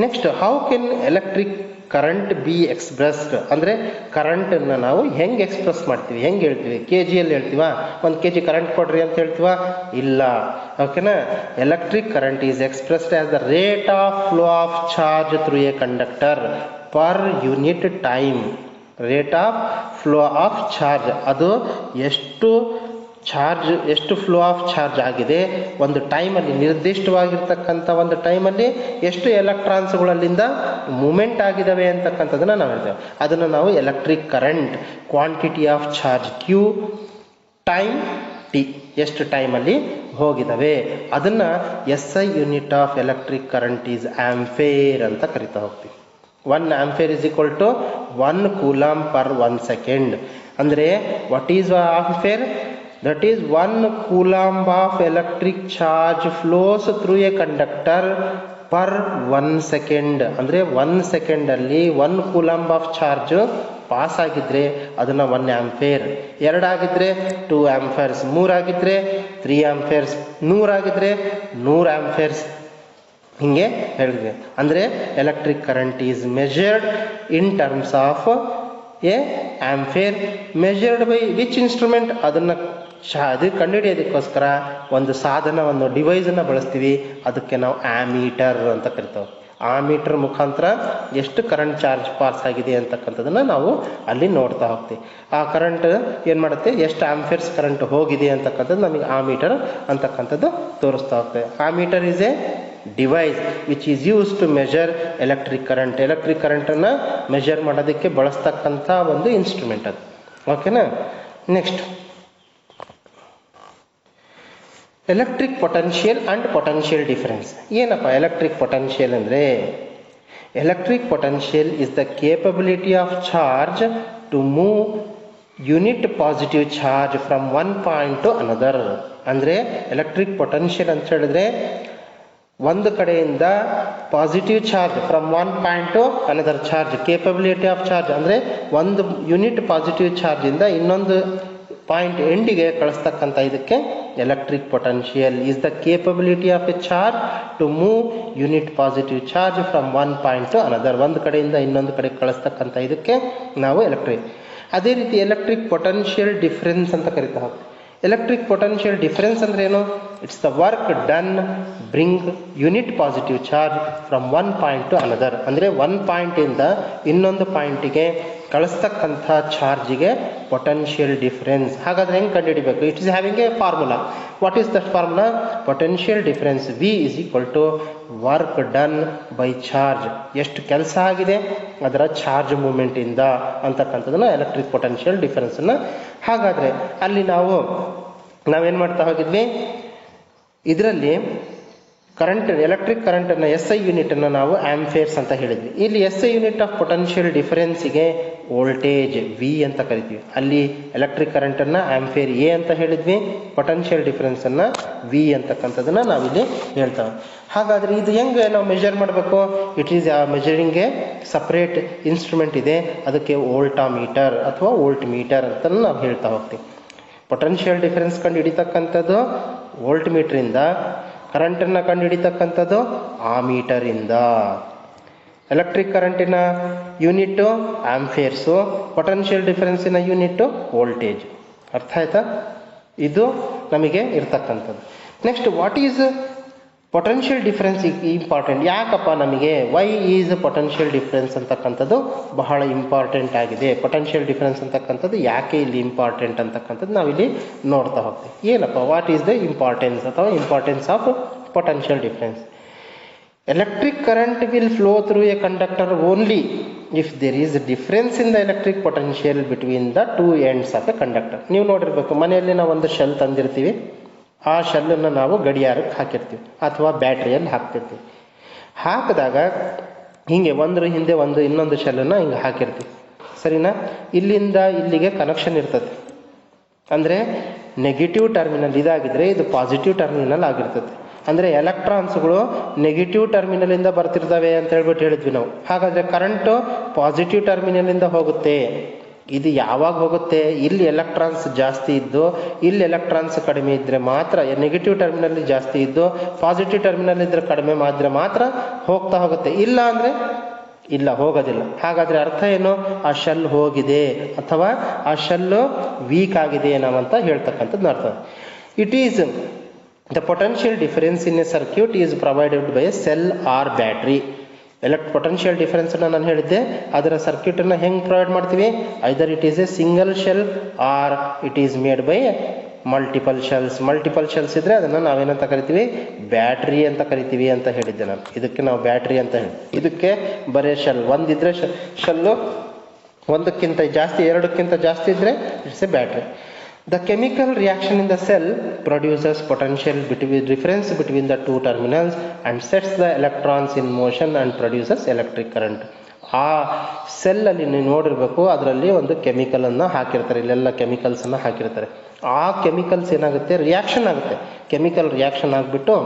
Next, how can electric current be expressed? ಅಂದರೆ ಕರೆಂಟನ್ನು ನಾವು ಹೆಂಗೆ ಎಕ್ಸ್ಪ್ರೆಸ್ ಮಾಡ್ತೀವಿ, ಹೆಂಗೆ ಹೇಳ್ತೀವಿ? KGಯಲ್ಲಿ ಹೇಳ್ತೀವ? 1 kg ಕರೆಂಟ್ ಕೊಡ್ರಿ ಅಂತ ಹೇಳ್ತೀವ? ಇಲ್ಲ. ಓಕೆನಾ. Electric current is expressed as the rate of flow of charge through a conductor per unit time. Rate of flow of charge, ಅದು ಎಷ್ಟು ಫ್ಲೋ ಆಫ್ ಚಾರ್ಜ್ ಆಗಿದೆ ಒಂದು ಟೈಮಲ್ಲಿ, ನಿರ್ದಿಷ್ಟವಾಗಿರ್ತಕ್ಕಂಥ ಒಂದು ಟೈಮಲ್ಲಿ ಎಷ್ಟು ಎಲೆಕ್ಟ್ರಾನ್ಸ್ಗಳಲ್ಲಿಂದ ಮೂಮೆಂಟ್ ಆಗಿದ್ದಾವೆ ಅಂತಕ್ಕಂಥದ್ದನ್ನು ನಾವು ಹೇಳ್ತೇವೆ. ಅದನ್ನು ನಾವು electric current, quantity of charge Q, time T, ಎಷ್ಟು ಟೈಮಲ್ಲಿ ಹೋಗಿದ್ದಾವೆ ಅದನ್ನು SI unit of electric current is ampere ಅಂತ ಕರಿತಾ ಹೋಗ್ತೀವಿ. 1 ampere is equal to 1 coulomb per 1 second. ಅಂದರೆ what is ampere? That is 1 coulomb of electric charge flows through a conductor per 1 second. ಅಂದರೆ 1 ಸೆಕೆಂಡಲ್ಲಿ 1 coulomb of charge pass ಆಗಿದ್ರೆ ಅದನ್ನು 1 ಆಂಫೇರ್. 2 ಆಗಿದ್ರೆ 2 ಆಂಫೇರ್ಸ್, 3 ಆಗಿದ್ರೆ 3 ಆಂಫೇರ್ಸ್, 100 ಆಗಿದ್ರೆ 100 ಆಂಫೇರ್ಸ್. ಹಿಂಗೆ ಹೇಳಿದ್ವಿ. ಅಂದರೆ electric current is measured in terms of a ampere. Measured by which instrument? ಅದನ್ನು ಕಂಡುಹಿಡಿಯೋದಕ್ಕೋಸ್ಕರ ಒಂದು ಸಾಧನ, ಒಂದು ಡಿವೈಸನ್ನು ಬಳಸ್ತೀವಿ. ಅದಕ್ಕೆ ನಾವು ಆಮೀಟರ್ ಅಂತ ಕರಿತೇವೆ. ಆ ಮೀಟರ್ ಮುಖಾಂತರ ಎಷ್ಟು ಕರೆಂಟ್ ಚಾರ್ಜ್ ಪಾಸ್ ಆಗಿದೆ ಅಂತಕ್ಕಂಥದ್ದನ್ನು ನಾವು ಅಲ್ಲಿ ನೋಡ್ತಾ ಹೋಗ್ತೀವಿ. ಆ ಕರೆಂಟ್ ಏನು ಮಾಡುತ್ತೆ, ಎಷ್ಟು ಆಂಫೇರ್ಸ್ ಕರೆಂಟ್ ಹೋಗಿದೆ ಅಂತಕ್ಕಂಥದ್ದು ನಮಗೆ ಆ ಮೀಟರ್ ಅಂತಕ್ಕಂಥದ್ದು ತೋರಿಸ್ತಾ ಹೋಗ್ತದೆ. ಆ meter is a device which is use to measure electric current. Electric ಕರೆಂಟನ್ನು ಮೆಜರ್ ಮಾಡೋದಕ್ಕೆ ಬಳಸ್ತಕ್ಕಂಥ ಒಂದು ಇನ್ಸ್ಟ್ರೂಮೆಂಟ್ ಅದು. ಓಕೆನಾ. Next, electric potential and potential difference. ಏನಪ್ಪ ಎಲೆಕ್ಟ್ರಿಕ್ ಪೊಟೆನ್ಷಿಯಲ್ ಅಂದರೆ? Electric potential is the capability of charge to move unit positive charge from one point to another. ಅಂದರೆ electric potential ಅಂತ ಹೇಳಿದ್ರೆ ಒಂದು ಕಡೆಯಿಂದ positive charge from one point to another charge. Capability of charge ಅಂದರೆ ಒಂದು unit positive ಚಾರ್ಜಿಂದ ಇನ್ನೊಂದು point ಎಂಡಿಗೆ ಕಳಿಸ್ತಕ್ಕಂಥ ಇದಕ್ಕೆ electric potential is the capability of a charge to move unit positive charge from one point to another. ಒಂದು ಕಡೆಯಿಂದ ಇನ್ನೊಂದು ಕಡೆ ಕಳಿಸ್ತಕ್ಕಂಥ ಇದಕ್ಕೆ ನಾವು ಎಲೆಕ್ಟ್ರಿಕ್. ಅದೇ ರೀತಿ ಎಲೆಕ್ಟ್ರಿಕ್ ಪೊಟೆನ್ಷಿಯಲ್ ಡಿಫರೆನ್ಸ್ ಅಂತ ಕರಿತಾ ಹೋಗ್ತೀವಿ. ಎಲೆಕ್ಟ್ರಿಕ್ ಪೊಟೆನ್ಷಿಯಲ್ ಡಿಫರೆನ್ಸ್ ಅಂದ್ರೆ ಏನು? It's the work done bring unit positive charge from one point to another. ಅಂದರೆ ಒಂದು ಪಾಯಿಂಟಿಂದ ಇನ್ನೊಂದು ಪಾಯಿಂಟಿಗೆ ಕಳಿಸ್ತಕ್ಕಂಥ ಚಾರ್ಜಿಗೆ ಪೊಟೆನ್ಷಿಯಲ್ ಡಿಫರೆನ್ಸ್. ಹಾಗಾದ್ರೆ ಹೆಂಗೆ ಕಂಡುಹಿಡಿಬೇಕು? It is having a formula. What is that formula? Potential difference V is equal to work done by charge. ಎಷ್ಟು ಕೆಲಸ ಆಗಿದೆ ಅದರ ಚಾರ್ಜ್ ಮೂಮೆಂಟಿಂದ ಅಂತಕ್ಕಂಥದ್ದನ್ನು ಎಲೆಕ್ಟ್ರಿಕ್ ಪೊಟೆನ್ಷಿಯಲ್ ಡಿಫರೆನ್ಸನ್ನು. ಹಾಗಾದರೆ ಅಲ್ಲಿ ನಾವೇನು ಮಾಡ್ತಾ ಹೋಗಿದ್ವಿ, ಇದರಲ್ಲಿ ಕರೆಂಟ್, ಎಲೆಕ್ಟ್ರಿಕ್ ಕರೆಂಟನ್ನು SI ಯೂನಿಟನ್ನು ನಾವು ಆಂಫೇರ್ಸ್ ಅಂತ ಹೇಳಿದ್ವಿ. ಇಲ್ಲಿ SI ಯೂನಿಟ್ ಆಫ್ ಪೊಟೆನ್ಷಿಯಲ್ ಡಿಫರೆನ್ಸಿಗೆ ವೋಲ್ಟೇಜ್ ವಿ ಅಂತ ಕರಿತೀವಿ. ಅಲ್ಲಿ ಎಲೆಕ್ಟ್ರಿಕ್ ಕರೆಂಟನ್ನು ಆಂಫೇರ್ ಎ ಅಂತ ಹೇಳಿದ್ವಿ, ಪೊಟೆನ್ಷಿಯಲ್ ಡಿಫರೆನ್ಸನ್ನು ವಿ ಅಂತಕ್ಕಂಥದ್ದನ್ನು ನಾವಿಲ್ಲಿ ಹೇಳ್ತೇವೆ. ಹಾಗಾದರೆ ಇದು ಹೆಂಗೆ ನಾವು ಮೆಜರ್ ಮಾಡಬೇಕು? It is measuring A separate instrument ಇದೆ, ಅದಕ್ಕೆ ವೋಲ್ಟಾಮೀಟರ್ ಅಥವಾ ವೋಲ್ಟ್ ಮೀಟರ್ ಅಂತ ನಾವು ಹೇಳ್ತಾ ಹೋಗ್ತೀವಿ. ಪೊಟೆನ್ಷಿಯಲ್ ಡಿಫರೆನ್ಸ್ ಕಂಡು ಹಿಡಿತಕ್ಕಂಥದ್ದು ವೋಲ್ಟ್ ಮೀಟ್ರಿಂದ, ಕರೆಂಟನ್ನು ಕಂಡು ಹಿಡಿತಕ್ಕಂಥದ್ದು ಆ ಮೀಟರಿಂದ. ಎಲೆಕ್ಟ್ರಿಕ್ ಕರೆಂಟಿನ ಯೂನಿಟ್ಟು ಆಂಫೇರ್ಸು, ಪೊಟೆನ್ಷಿಯಲ್ ಡಿಫರೆನ್ಸಿನ ಯೂನಿಟ್ಟು ವೋಲ್ಟೇಜ್. ಅರ್ಥ ಆಯ್ತಾ? ಇದು ನಮಗೆ ಇರ್ತಕ್ಕಂಥದ್ದು. Next, what is potential difference important. ಯಾಕಪ್ಪ ನಮಗೆ ವೈ ಈಸ್ ಪೊಟೆನ್ಷಿಯಲ್ ಡಿಫರೆನ್ಸ್ ಅಂತಕ್ಕಂಥದ್ದು ಬಹಳ ಇಂಪಾರ್ಟೆಂಟ್ ಆಗಿದೆ. ಪೊಟೆನ್ಷಿಯಲ್ ಡಿಫರೆನ್ಸ್ ಅಂತಕ್ಕಂಥದ್ದು ಯಾಕೆ ಇಲ್ಲಿ ಇಂಪಾರ್ಟೆಂಟ್ ಅಂತಕ್ಕಂಥದ್ದು ನಾವಿಲ್ಲಿ ನೋಡ್ತಾ ಹೋಗ್ತೀವಿ. ಏನಪ್ಪ, ವಾಟ್ ಈಸ್ ದ ಇಂಪಾರ್ಟೆನ್ಸ್ ಅಥವಾ importance of potential difference? Electric current will flow through a conductor only if there is difference in the electric potential between the two ends of a conductor. ನೀವು ನೋಡಿರ್ಬೇಕು, ಮನೆಯಲ್ಲಿ ನಾವು ಒಂದು shell ತಂದಿರ್ತೀವಿ, ಆ ಶೆಲ್ಲನ್ನು ನಾವು ಗಡಿಯಾರಕ್ಕೆ ಹಾಕಿರ್ತೀವಿ ಅಥವಾ ಬ್ಯಾಟ್ರಿಯಲ್ಲಿ ಹಾಕ್ತಿರ್ತೀವಿ. ಹಾಕಿದಾಗ ಹೀಗೆ ಒಂದ್ರ ಹಿಂದೆ ಒಂದು ಇನ್ನೊಂದು ಶೆಲ್ಲನ್ನು ಹಿಂಗೆ ಹಾಕಿರ್ತೀವಿ, ಸರಿನಾ? ಇಲ್ಲಿಂದ ಇಲ್ಲಿಗೆ ಕನೆಕ್ಷನ್ ಇರ್ತದೆ. ಅಂದರೆ ನೆಗೆಟಿವ್ ಟರ್ಮಿನಲ್ ಇದಾಗಿದ್ದರೆ ಇದು ಪಾಸಿಟಿವ್ ಟರ್ಮಿನಲ್ ಆಗಿರ್ತದೆ. ಅಂದರೆ ಎಲೆಕ್ಟ್ರಾನ್ಸ್ಗಳು ನೆಗೆಟಿವ್ ಟರ್ಮಿನಲಿಂದ ಬರ್ತಿರ್ತವೆ ಅಂತ ಹೇಳ್ಬಿಟ್ಟು ಹೇಳಿದ್ವಿ ನಾವು. ಹಾಗಾದರೆ ಕರೆಂಟು ಪಾಸಿಟಿವ್ ಟರ್ಮಿನಲಿಂದ ಹೋಗುತ್ತೆ. ಇದು ಯಾವಾಗ ಹೋಗುತ್ತೆ? ಇಲ್ಲಿ ಎಲೆಕ್ಟ್ರಾನ್ಸ್ ಜಾಸ್ತಿ ಇದ್ದು ಇಲ್ಲಿ ಎಲೆಕ್ಟ್ರಾನ್ಸ್ ಕಡಿಮೆ ಇದ್ದರೆ ಮಾತ್ರ, ನೆಗೆಟಿವ್ ಟರ್ಮಿನಲ್ಲಿ ಜಾಸ್ತಿ ಇದ್ದು ಪಾಸಿಟಿವ್ ಟರ್ಮಿನಲ್ ಇದ್ದರೆ ಕಡಿಮೆ ಮಾಡಿದ್ರೆ ಮಾತ್ರ ಹೋಗ್ತಾ ಹೋಗುತ್ತೆ. ಇಲ್ಲ ಅಂದರೆ ಇಲ್ಲ, ಹೋಗೋದಿಲ್ಲ. ಹಾಗಾದರೆ ಅರ್ಥ ಏನು? ಆ ಶೆಲ್ ಹೋಗಿದೆ ಅಥವಾ ಆ ಶೆಲ್ಲು ವೀಕ್ ಆಗಿದೆ ನಾವಂತ ಹೇಳ್ತಕ್ಕಂಥದ್ದು ಅರ್ಥ. It is the potential difference in a circuit is provided by a cell or battery. Potential ಡಿಫರೆನ್ಸನ್ನು ನಾನು ಹೇಳಿದ್ದೆ, ಅದರ ಸರ್ಕ್ಯೂಟನ್ನು ಹೆಂಗೆ ಪ್ರೊವೈಡ್ ಮಾಡ್ತೀವಿ? Either it is a single cell or it is made by multiple cells. Multiple cells ಇದ್ದರೆ ಅದನ್ನು ನಾವೇನಂತ ಕರಿತೀವಿ? ಬ್ಯಾಟ್ರಿ ಅಂತ ಕರಿತೀವಿ ಅಂತ ಹೇಳಿದ್ದೆ ನಾನು. ಇದಕ್ಕೆ ನಾವು ಬ್ಯಾಟ್ರಿ ಅಂತ ಹೇಳಿ, ಇದಕ್ಕೆ ಬರೀ ಶೆಲ್ ಒಂದಿದ್ರೆ ಶೆಲ್ಲು, ಒಂದಕ್ಕಿಂತ ಜಾಸ್ತಿ, ಎರಡಕ್ಕಿಂತ ಜಾಸ್ತಿ ಇದ್ದರೆ it's A battery. The chemical reaction in the cell produces potential difference between the two terminals and sets the electrons in motion and produces electric current. ಆ ಸೆಲ್ಲಲ್ಲಿ ನೀವು ನೋಡಿರಬೇಕು, ಅದರಲ್ಲಿ ಒಂದು ಕೆಮಿಕಲನ್ನು ಹಾಕಿರ್ತಾರೆ, ಇಲ್ಲೆಲ್ಲ ಕೆಮಿಕಲ್ಸನ್ನು ಹಾಕಿರ್ತಾರೆ. ಆ ಕೆಮಿಕಲ್ಸ್ ಏನಾಗುತ್ತೆ? ರಿಯಾಕ್ಷನ್ ಆಗುತ್ತೆ. ಕೆಮಿಕಲ್ ರಿಯಾಕ್ಷನ್ ಆಗಿಬಿಟ್ಟು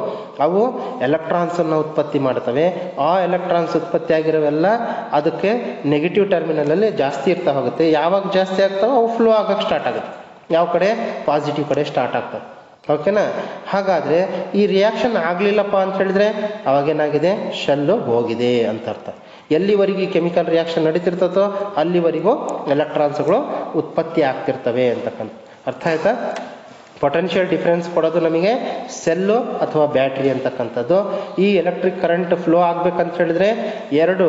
ಅವು ಎಲೆಕ್ಟ್ರಾನ್ಸನ್ನು ಉತ್ಪತ್ತಿ ಮಾಡ್ತವೆ. ಆ ಎಲೆಕ್ಟ್ರಾನ್ಸ್ ಉತ್ಪತ್ತಿ ಆಗಿರೋವೆಲ್ಲ ಅದಕ್ಕೆ ನೆಗೆಟಿವ್ ಟರ್ಮಿನಲಲ್ಲಿ ಜಾಸ್ತಿ ಇರ್ತಾ ಹೋಗುತ್ತೆ. ಯಾವಾಗ ಜಾಸ್ತಿ ಆಗ್ತಾವೆ ಅವು ಫ್ಲೋ ಆಗೋಕ್ಕೆ ಸ್ಟಾರ್ಟ್ ಆಗುತ್ತೆ. ಯಾವ ಕಡೆ? ಪಾಸಿಟಿವ್ ಕಡೆ ಸ್ಟಾರ್ಟ್ ಆಗ್ತದೆ. ಓಕೆನಾ? ಹಾಗಾದರೆ ಈ ರಿಯಾಕ್ಷನ್ ಆಗಲಿಲ್ಲಪ್ಪ ಅಂತ ಹೇಳಿದ್ರೆ ಅವಾಗೇನಾಗಿದೆ? ಶೆಲ್ಲು ಹೋಗಿದೆ ಅಂತ ಅರ್ಥ. ಎಲ್ಲಿವರೆಗೆ ಕೆಮಿಕಲ್ ರಿಯಾಕ್ಷನ್ ನಡೀತಿರ್ತದೋ ಅಲ್ಲಿವರೆಗೂ ಎಲೆಕ್ಟ್ರಾನ್ಸ್ಗಳು ಉತ್ಪತ್ತಿ ಆಗ್ತಿರ್ತವೆ ಅಂತಕ್ಕಂಥ ಅರ್ಥ ಆಯ್ತಾ? ಪೊಟೆನ್ಷಿಯಲ್ ಡಿಫರೆನ್ಸ್ ಕೊಡೋದು ನಮಗೆ ಸೆಲ್ಲು ಅಥವಾ ಬ್ಯಾಟ್ರಿ ಅಂತಕ್ಕಂಥದ್ದು. ಈ ಎಲೆಕ್ಟ್ರಿಕ್ ಕರೆಂಟ್ ಫ್ಲೋ ಆಗ್ಬೇಕಂತ ಹೇಳಿದ್ರೆ ಎರಡು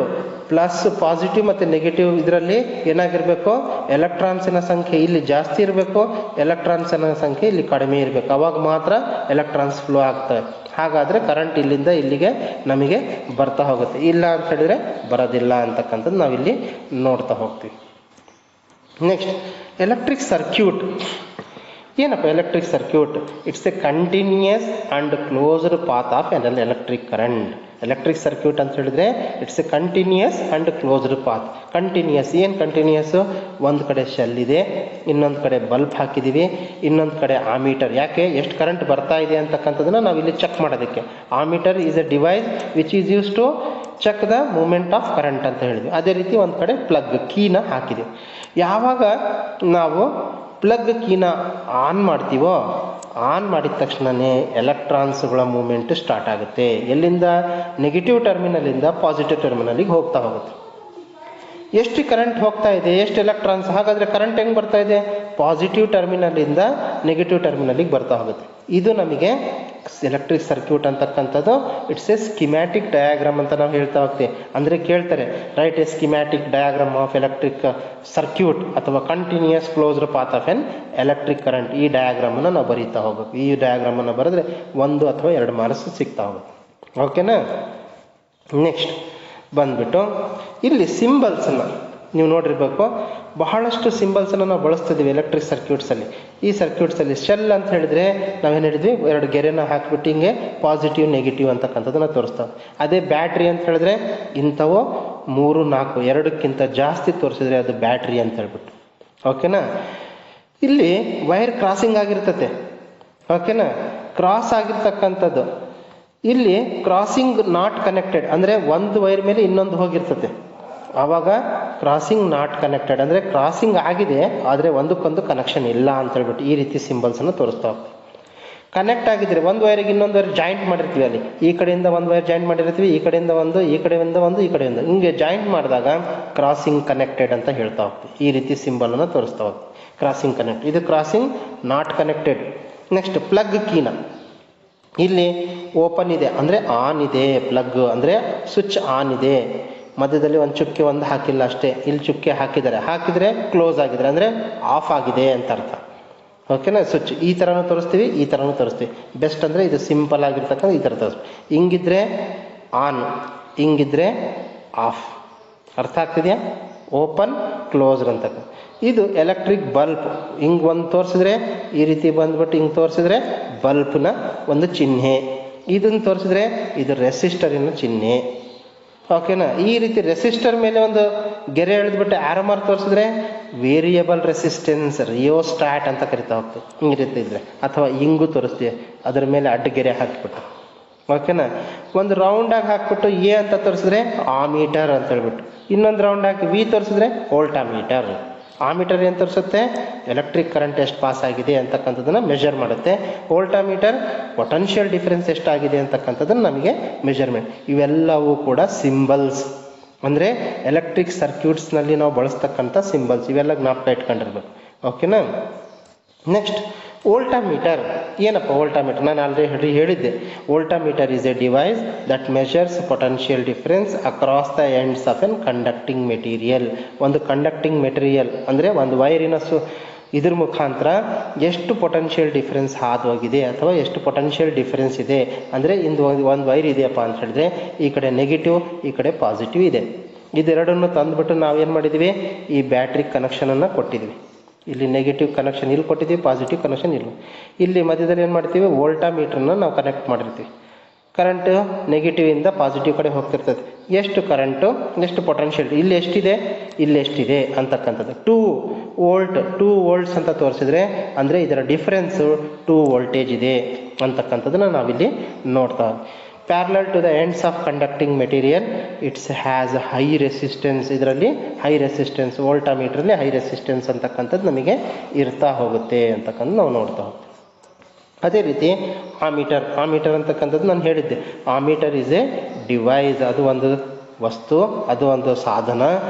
ಪ್ಲಸ್ ಪಾಸಿಟಿವ್ ಮತ್ತು ನೆಗೆಟಿವ್ ಇದರಲ್ಲಿ ಏನಾಗಿರಬೇಕು? ಎಲೆಕ್ಟ್ರಾನ್ಸಿನ ಸಂಖ್ಯೆ ಇಲ್ಲಿ ಜಾಸ್ತಿ ಇರಬೇಕು, ಎಲೆಕ್ಟ್ರಾನ್ಸಿನ ಸಂಖ್ಯೆ ಇಲ್ಲಿ ಕಡಿಮೆ ಇರಬೇಕು. ಅವಾಗ ಮಾತ್ರ ಎಲೆಕ್ಟ್ರಾನ್ಸ್ ಫ್ಲೋ ಆಗ್ತವೆ. ಹಾಗಾದರೆ ಕರೆಂಟ್ ಇಲ್ಲಿಂದ ಇಲ್ಲಿಗೆ ನಮಗೆ ಬರ್ತಾ ಹೋಗುತ್ತೆ. ಇಲ್ಲ ಅಂತ ಹೇಳಿದ್ರೆ ಬರೋದಿಲ್ಲ ಅಂತಕ್ಕಂಥದ್ದು ನಾವಿಲ್ಲಿ ನೋಡ್ತಾ ಹೋಗ್ತೀವಿ. Next, electric circuit. ಏನಪ್ಪ electric circuit? It's a continuous and closed path of an electric current. Electric circuit ಅಂತ ಹೇಳಿದ್ರೆ it's a continuous and closed path. Continuous ಏನು? ಕಂಟಿನ್ಯೂಯಸ್ಸು ಒಂದು ಕಡೆ ಶೆಲ್ ಇದೆ, ಇನ್ನೊಂದು ಕಡೆ ಬಲ್ಬ್ ಹಾಕಿದ್ದೀವಿ, ಇನ್ನೊಂದು ಕಡೆ ಆಮೀಟರ್. ಯಾಕೆ? ಎಷ್ಟು ಕರೆಂಟ್ ಬರ್ತಾ ಇದೆ ಅಂತಕ್ಕಂಥದ್ದನ್ನು ನಾವು ಇಲ್ಲಿ ಚೆಕ್ ಮಾಡೋದಕ್ಕೆ. Ammeter is a device which is use to check the moment of current ಅಂತ ಹೇಳಿದ್ವಿ. ಅದೇ ರೀತಿ ಒಂದು ಕಡೆ ಪ್ಲಗ್ ಕೀನ ಹಾಕಿದ್ದೀವಿ. ಯಾವಾಗ ನಾವು ಪ್ಲಗ್ ಕೀನ ಆನ್ ಮಾಡ್ತೀವೋ ಆನ್ ಮಾಡಿದ ತಕ್ಷಣವೇ ಎಲೆಕ್ಟ್ರಾನ್ಸ್ಗಳ ಮೂಮೆಂಟ್ ಸ್ಟಾರ್ಟ್ ಆಗುತ್ತೆ. ಎಲ್ಲಿಂದ? ನೆಗೆಟಿವ್ ಟರ್ಮಿನಲಿಂದ ಪಾಸಿಟಿವ್ ಟರ್ಮಿನಲಿಗೆ ಹೋಗ್ತಾ ಹೋಗುತ್ತೆ. ಎಷ್ಟು ಕರೆಂಟ್ ಹೋಗ್ತಾ ಇದೆ, ಎಷ್ಟು ಎಲೆಕ್ಟ್ರಾನ್ಸ್, ಹಾಗಾದರೆ ಕರೆಂಟ್ ಹೆಂಗೆ ಬರ್ತಾ ಇದೆ? ಪಾಸಿಟಿವ್ ಟರ್ಮಿನಲಿಂದ ನೆಗೆಟಿವ್ ಟರ್ಮಿನಲಿಗೆ ಬರ್ತಾ ಹೋಗುತ್ತೆ. ಇದು ನಮಗೆ ಎಲೆಕ್ಟ್ರಿಕ್ ಸರ್ಕ್ಯೂಟ್ ಅಂತಕ್ಕಂಥದ್ದು ಇಟ್ಸ್ ಎ ಸ್ಕಿಮ್ಯಾಟಿಕ್ ಡಯಾಗ್ರಾಮ್ ಅಂತ ನಾವು ಹೇಳ್ತಾ ಹೋಗ್ತೀವಿ. ಅಂದರೆ ಕೇಳ್ತಾರೆ, write a schematic diagram of electric circuit ಅಥವಾ continuous closed path of an electric current. ಈ ಡಯಾಗ್ರಾಮನ್ನು ನಾವು ಬರೀತಾ ಹೋಗ್ಬೇಕು. ಈ ಡಯಾಗ್ರಾಮನ್ನು ಬರೆದ್ರೆ 1 ಅಥವಾ 2 ಮಾರ್ಕ್ಸ್ ಸಿಗ್ತಾ ಹೋಗುತ್ತೆ. ಓಕೆನಾ? ನೆಕ್ಸ್ಟ್ ಬಂದ್ಬಿಟ್ಟು ಇಲ್ಲಿ ಸಿಂಬಲ್ಸನ್ನು ನೀವು ನೋಡಿರ್ಬೇಕು. ಬಹಳಷ್ಟು ಸಿಂಬಲ್ಸನ್ನು ನಾವು ಬಳಸ್ತಿದ್ದೀವಿ ಎಲೆಕ್ಟ್ರಿಕ್ ಸರ್ಕ್ಯೂಟ್ಸಲ್ಲಿ. ಈ ಸರ್ಕ್ಯೂಟ್ಸಲ್ಲಿ ಶೆಲ್ ಅಂತ ಹೇಳಿದ್ರೆ ನಾವೇನು ಹೇಳಿದ್ವಿ, 2 ಗೆರೆನ ಹಾಕಿಬಿಟ್ಟು ಹಿಂಗೆ ಪಾಸಿಟಿವ್ ನೆಗೆಟಿವ್ ಅಂತಕ್ಕಂಥದ್ದನ್ನು ತೋರಿಸ್ತಾವೆ. ಅದೇ ಬ್ಯಾಟ್ರಿ ಅಂತ ಹೇಳಿದ್ರೆ ಇಂಥವು 3, 4, 2ಕ್ಕಿಂತ ಜಾಸ್ತಿ ತೋರಿಸಿದ್ರೆ ಅದು ಬ್ಯಾಟ್ರಿ ಅಂತ ಹೇಳ್ಬಿಟ್ಟು. ಓಕೆನಾ? ಇಲ್ಲಿ ವೈರ್ ಕ್ರಾಸಿಂಗ್ ಆಗಿರ್ತತೆ. ಓಕೆನಾ? ಕ್ರಾಸ್ ಆಗಿರ್ತಕ್ಕಂಥದ್ದು ಇಲ್ಲಿ ಕ್ರಾಸಿಂಗ್ ನಾಟ್ ಕನೆಕ್ಟೆಡ್ ಅಂದರೆ ಒಂದು ವೈರ್ ಮೇಲೆ ಇನ್ನೊಂದು ಹೋಗಿರ್ತದೆ. ಆವಾಗ ಕ್ರಾಸಿಂಗ್ ನಾಟ್ ಕನೆಕ್ಟೆಡ್ ಅಂದರೆ ಕ್ರಾಸಿಂಗ್ ಆಗಿದೆ ಆದರೆ ಒಂದಕ್ಕೊಂದು ಕನೆಕ್ಷನ್ ಇಲ್ಲ ಅಂತ ಹೇಳ್ಬಿಟ್ಟು ಈ ರೀತಿ ಸಿಂಬಲ್ಸನ್ನು ತೋರಿಸ್ತಾ ಹೋಗ್ತೀವಿ. ಕನೆಕ್ಟ್ ಆಗಿದ್ರೆ ಒಂದು ವೈರಿಗೆ ಇನ್ನೊಂದು ವೈರ್ ಜಾಯಿಂಟ್ ಮಾಡಿರ್ತೀವಿ. ಅಲ್ಲಿ ಈ ಕಡೆಯಿಂದ ಒಂದು ವೈರ್ ಜಾಯಿಂಟ್ ಮಾಡಿರ್ತೀವಿ, ಈ ಕಡೆಯಿಂದ ಒಂದು, ಈ ಕಡೆಯಿಂದ ಒಂದು, ಈ ಕಡೆಯಿಂದ ಹಿಂಗೆ ಜಾಯಿಂಟ್ ಮಾಡಿದಾಗ ಕ್ರಾಸಿಂಗ್ ಕನೆಕ್ಟೆಡ್ ಅಂತ ಹೇಳ್ತಾ ಹೋಗ್ತೀವಿ. ಈ ರೀತಿ ಸಿಂಬಲನ್ನು ತೋರಿಸ್ತಾ ಹೋಗ್ತೀವಿ. ಕ್ರಾಸಿಂಗ್ ಕನೆಕ್ಟ್, ಇದು crossing not connected. Next plug ಕೀನ ಇಲ್ಲಿ ಓಪನ್ ಇದೆ ಅಂದರೆ ಆನ್ ಇದೆ, ಪ್ಲಗ್ ಅಂದರೆ ಸ್ವಿಚ್ ಆನ್ ಇದೆ, ಮಧ್ಯದಲ್ಲಿ ಒಂದು ಚುಕ್ಕೆ ಒಂದು ಹಾಕಿಲ್ಲ ಅಷ್ಟೇ, ಇಲ್ಲಿ ಚುಕ್ಕೆ ಹಾಕಿದ್ದಾರೆ, ಹಾಕಿದರೆ ಕ್ಲೋಸ್ ಆಗಿದ್ದಾರೆ ಅಂದರೆ ಆಫ್ ಆಗಿದೆ ಅಂತ ಅರ್ಥ. ಓಕೆನಾ? ಸ್ವಿಚ್ ಈ ಥರನೂ ತೋರಿಸ್ತೀವಿ, ಈ ಥರನೂ ತೋರಿಸ್ತೀವಿ. ಬೆಸ್ಟ್ ಅಂದರೆ ಇದು ಸಿಂಪಲ್ ಆಗಿರ್ತಕ್ಕಂಥ ಈ ಥರ ತೋರಿಸ್ತೀವಿ. ಹಿಂಗಿದ್ರೆ ಆನ್, ಹಿಂಗಿದ್ರೆ ಆಫ್. ಅರ್ಥ ಆಗ್ತಿದೆಯಾ? Open closed ಅಂತಕ್ಕ. ಇದು ಎಲೆಕ್ಟ್ರಿಕ್ ಬಲ್ಬ್. ಹಿಂಗೆ ಒಂದು ತೋರಿಸಿದ್ರೆ ಈ ರೀತಿ ಬಂದ್ಬಿಟ್ಟು ಹಿಂಗೆ ತೋರಿಸಿದ್ರೆ ಬಲ್ಬ್ನ ಒಂದು ಚಿಹ್ನೆ, ಇದನ್ನು ತೋರಿಸಿದ್ರೆ ಇದು ರೆಸಿಸ್ಟರಿನ ಚಿಹ್ನೆ. ಓಕೆನಾ? ಈ ರೀತಿ ರೆಸಿಸ್ಟರ್ ಮೇಲೆ ಒಂದು ಗೆರೆ ಎಳೆದ್ಬಿಟ್ಟು ಆರೋ ಮಾರ್ಕ್ ತೋರಿಸಿದ್ರೆ ವೇರಿಯಬಲ್ ರೆಸಿಸ್ಟೆನ್ಸ್, ರಿಯೋಸ್ಟಾಟ್ ಅಂತ ಕರಿತಾ ಹೋಗ್ತೀವಿ. ಹಿಂಗೆ ರೀತಿ ಇದ್ರೆ ಅಥವಾ ಹಿಂಗೂ ತೋರಿಸ್ತೀವಿ, ಅದರ ಮೇಲೆ ಅಡ್ಡ ಗೆರೆ ಹಾಕಿಬಿಟ್ಟು. ಓಕೆನಾ? ಒಂದು ರೌಂಡಾಗಿ ಹಾಕ್ಬಿಟ್ಟು ಎ ಅಂತ ತೋರಿಸಿದ್ರೆ ಆಮೀಟರ್ ಅಂತ ಹೇಳ್ಬಿಟ್ಟು, ಇನ್ನೊಂದು ರೌಂಡ್ ಹಾಕಿ ವಿ ತೋರಿಸಿದ್ರೆ ವೋಲ್ಟಾಮೀಟರ್. ಆಮೀಟರ್ ಏನು ತೋರಿಸುತ್ತೆ? ಎಲೆಕ್ಟ್ರಿಕ್ ಕರೆಂಟ್ ಎಷ್ಟು ಪಾಸ್ ಆಗಿದೆ ಅಂತಕ್ಕಂಥದ್ದನ್ನು ಮೆಷರ್ ಮಾಡುತ್ತೆ. ವೋಲ್ಟಾಮೀಟರ್ ಪೊಟೆನ್ಷಿಯಲ್ ಡಿಫರೆನ್ಸ್ ಎಷ್ಟಾಗಿದೆ ಅಂತಕ್ಕಂಥದ್ದನ್ನು ನಮಗೆ ಮೆಷರ್ಮೆಂಟ್. ಇವೆಲ್ಲವೂ ಕೂಡ ಸಿಂಬಲ್ಸ್, ಅಂದರೆ ಎಲೆಕ್ಟ್ರಿಕ್ ಸರ್ಕ್ಯೂಟ್ಸ್ನಲ್ಲಿ ನಾವು ಬಳಸ್ತಕ್ಕಂಥ ಸಿಂಬಲ್ಸ್. ಇವೆಲ್ಲ ಜ್ಞಾಪಕ ಇಟ್ಕೊಂಡಿರ್ಬೇಕು. ಓಕೆನಾ? Next voltameter. ಏನಪ್ಪ ವೋಲ್ಟಾಮೀಟರ್? ನಾನು ಆಲ್ರೆಡಿ ಹೇಳಿದ್ದೆ. Voltameter is a device that measures potential difference across the ends of an conducting material. ಒಂದು ಕಂಡಕ್ಟಿಂಗ್ ಮೆಟೀರಿಯಲ್ ಅಂದರೆ ಒಂದು ವೈರಿನ ಇದ್ರ ಮುಖಾಂತರ ಎಷ್ಟು ಪೊಟೆನ್ಷಿಯಲ್ ಡಿಫರೆನ್ಸ್ ಹಾದು ಹೋಗಿದೆ ಅಥವಾ ಎಷ್ಟು ಪೊಟೆನ್ಷಿಯಲ್ ಡಿಫರೆನ್ಸ್ ಇದೆ. ಅಂದರೆ ಇಂದು ಒಂದು ವೈರ್ ಇದೆಯಪ್ಪ ಅಂತ ಹೇಳಿದ್ರೆ ಈ ಕಡೆ ನೆಗೆಟಿವ್, ಈ ಕಡೆ ಪಾಸಿಟಿವ್ ಇದೆ. ಇದೆರಡನ್ನು ತಂದುಬಿಟ್ಟು ನಾವೇನು ಮಾಡಿದ್ದೀವಿ? ಈ ಬ್ಯಾಟ್ರಿ ಕನೆಕ್ಷನನ್ನು ಕೊಟ್ಟಿದ್ದೀವಿ. ಇಲ್ಲಿ ನೆಗೆಟಿವ್ ಕನೆಕ್ಷನ್ ಇಲ್ಲಿ ಕೊಟ್ಟಿದ್ದೀವಿ, ಪಾಸಿಟಿವ್ ಕನೆಕ್ಷನ್ ಇಲ್ಲಿ. ಇಲ್ಲಿ ಮಧ್ಯದಲ್ಲಿ ಏನು ಮಾಡ್ತೀವಿ? ವೋಲ್ಟಾಮೀಟ್ರನ್ನ ನಾವು ಕನೆಕ್ಟ್ ಮಾಡಿರ್ತೀವಿ. ಕರೆಂಟು ನೆಗೆಟಿವಿಂದ ಪಾಸಿಟಿವ್ ಕಡೆ ಹೋಗ್ತಿರ್ತದೆ. ಎಷ್ಟು ಕರೆಂಟು, ಎಷ್ಟು ಪೊಟೆನ್ಷಿಯಲ್, ಇಲ್ಲಿ ಎಷ್ಟಿದೆ, ಇಲ್ಲಿ ಎಷ್ಟಿದೆ ಅಂತಕ್ಕಂಥದ್ದು. 2 ವೋಲ್ಟ್ 2 ವೋಲ್ಟ್ಸ್ ಅಂತ ತೋರಿಸಿದ್ರೆ ಅಂದರೆ ಇದರ ಡಿಫ್ರೆನ್ಸು 2 ವೋಲ್ಟೇಜ್ ಇದೆ ಅಂತಕ್ಕಂಥದ್ದನ್ನು ನಾವಿಲ್ಲಿ ನೋಡ್ತಾ. Parallel to the ends of conducting material it's has high resistance. ಇದರಲ್ಲಿ ಹೈ ರೆಸಿಸ್ಟೆನ್ಸ್, ವೋಲ್ಟಾಮೀಟ್ರಲ್ಲಿ ಹೈ ರೆಸಿಸ್ಟೆನ್ಸ್ ಅಂತಕ್ಕಂಥದ್ದು ನಮಗೆ ಇರ್ತಾ ಹೋಗುತ್ತೆ ಅಂತಕ್ಕಂಥ ನಾವು ನೋಡ್ತಾ ಹೋಗ್ತೀವಿ. ಅದೇ ರೀತಿ ಆಮೀಟರ್. ಆಮೀಟರ್ ಅಂತಕ್ಕಂಥದ್ದು ನಾನು ಹೇಳಿದ್ದೆ, ಆಮೀಟರ್ ಈಸ್ ಎ ಡಿವೈಸ್. ಅದು ಒಂದು ವಸ್ತು, ಅದು ಒಂದು ಸಾಧನ.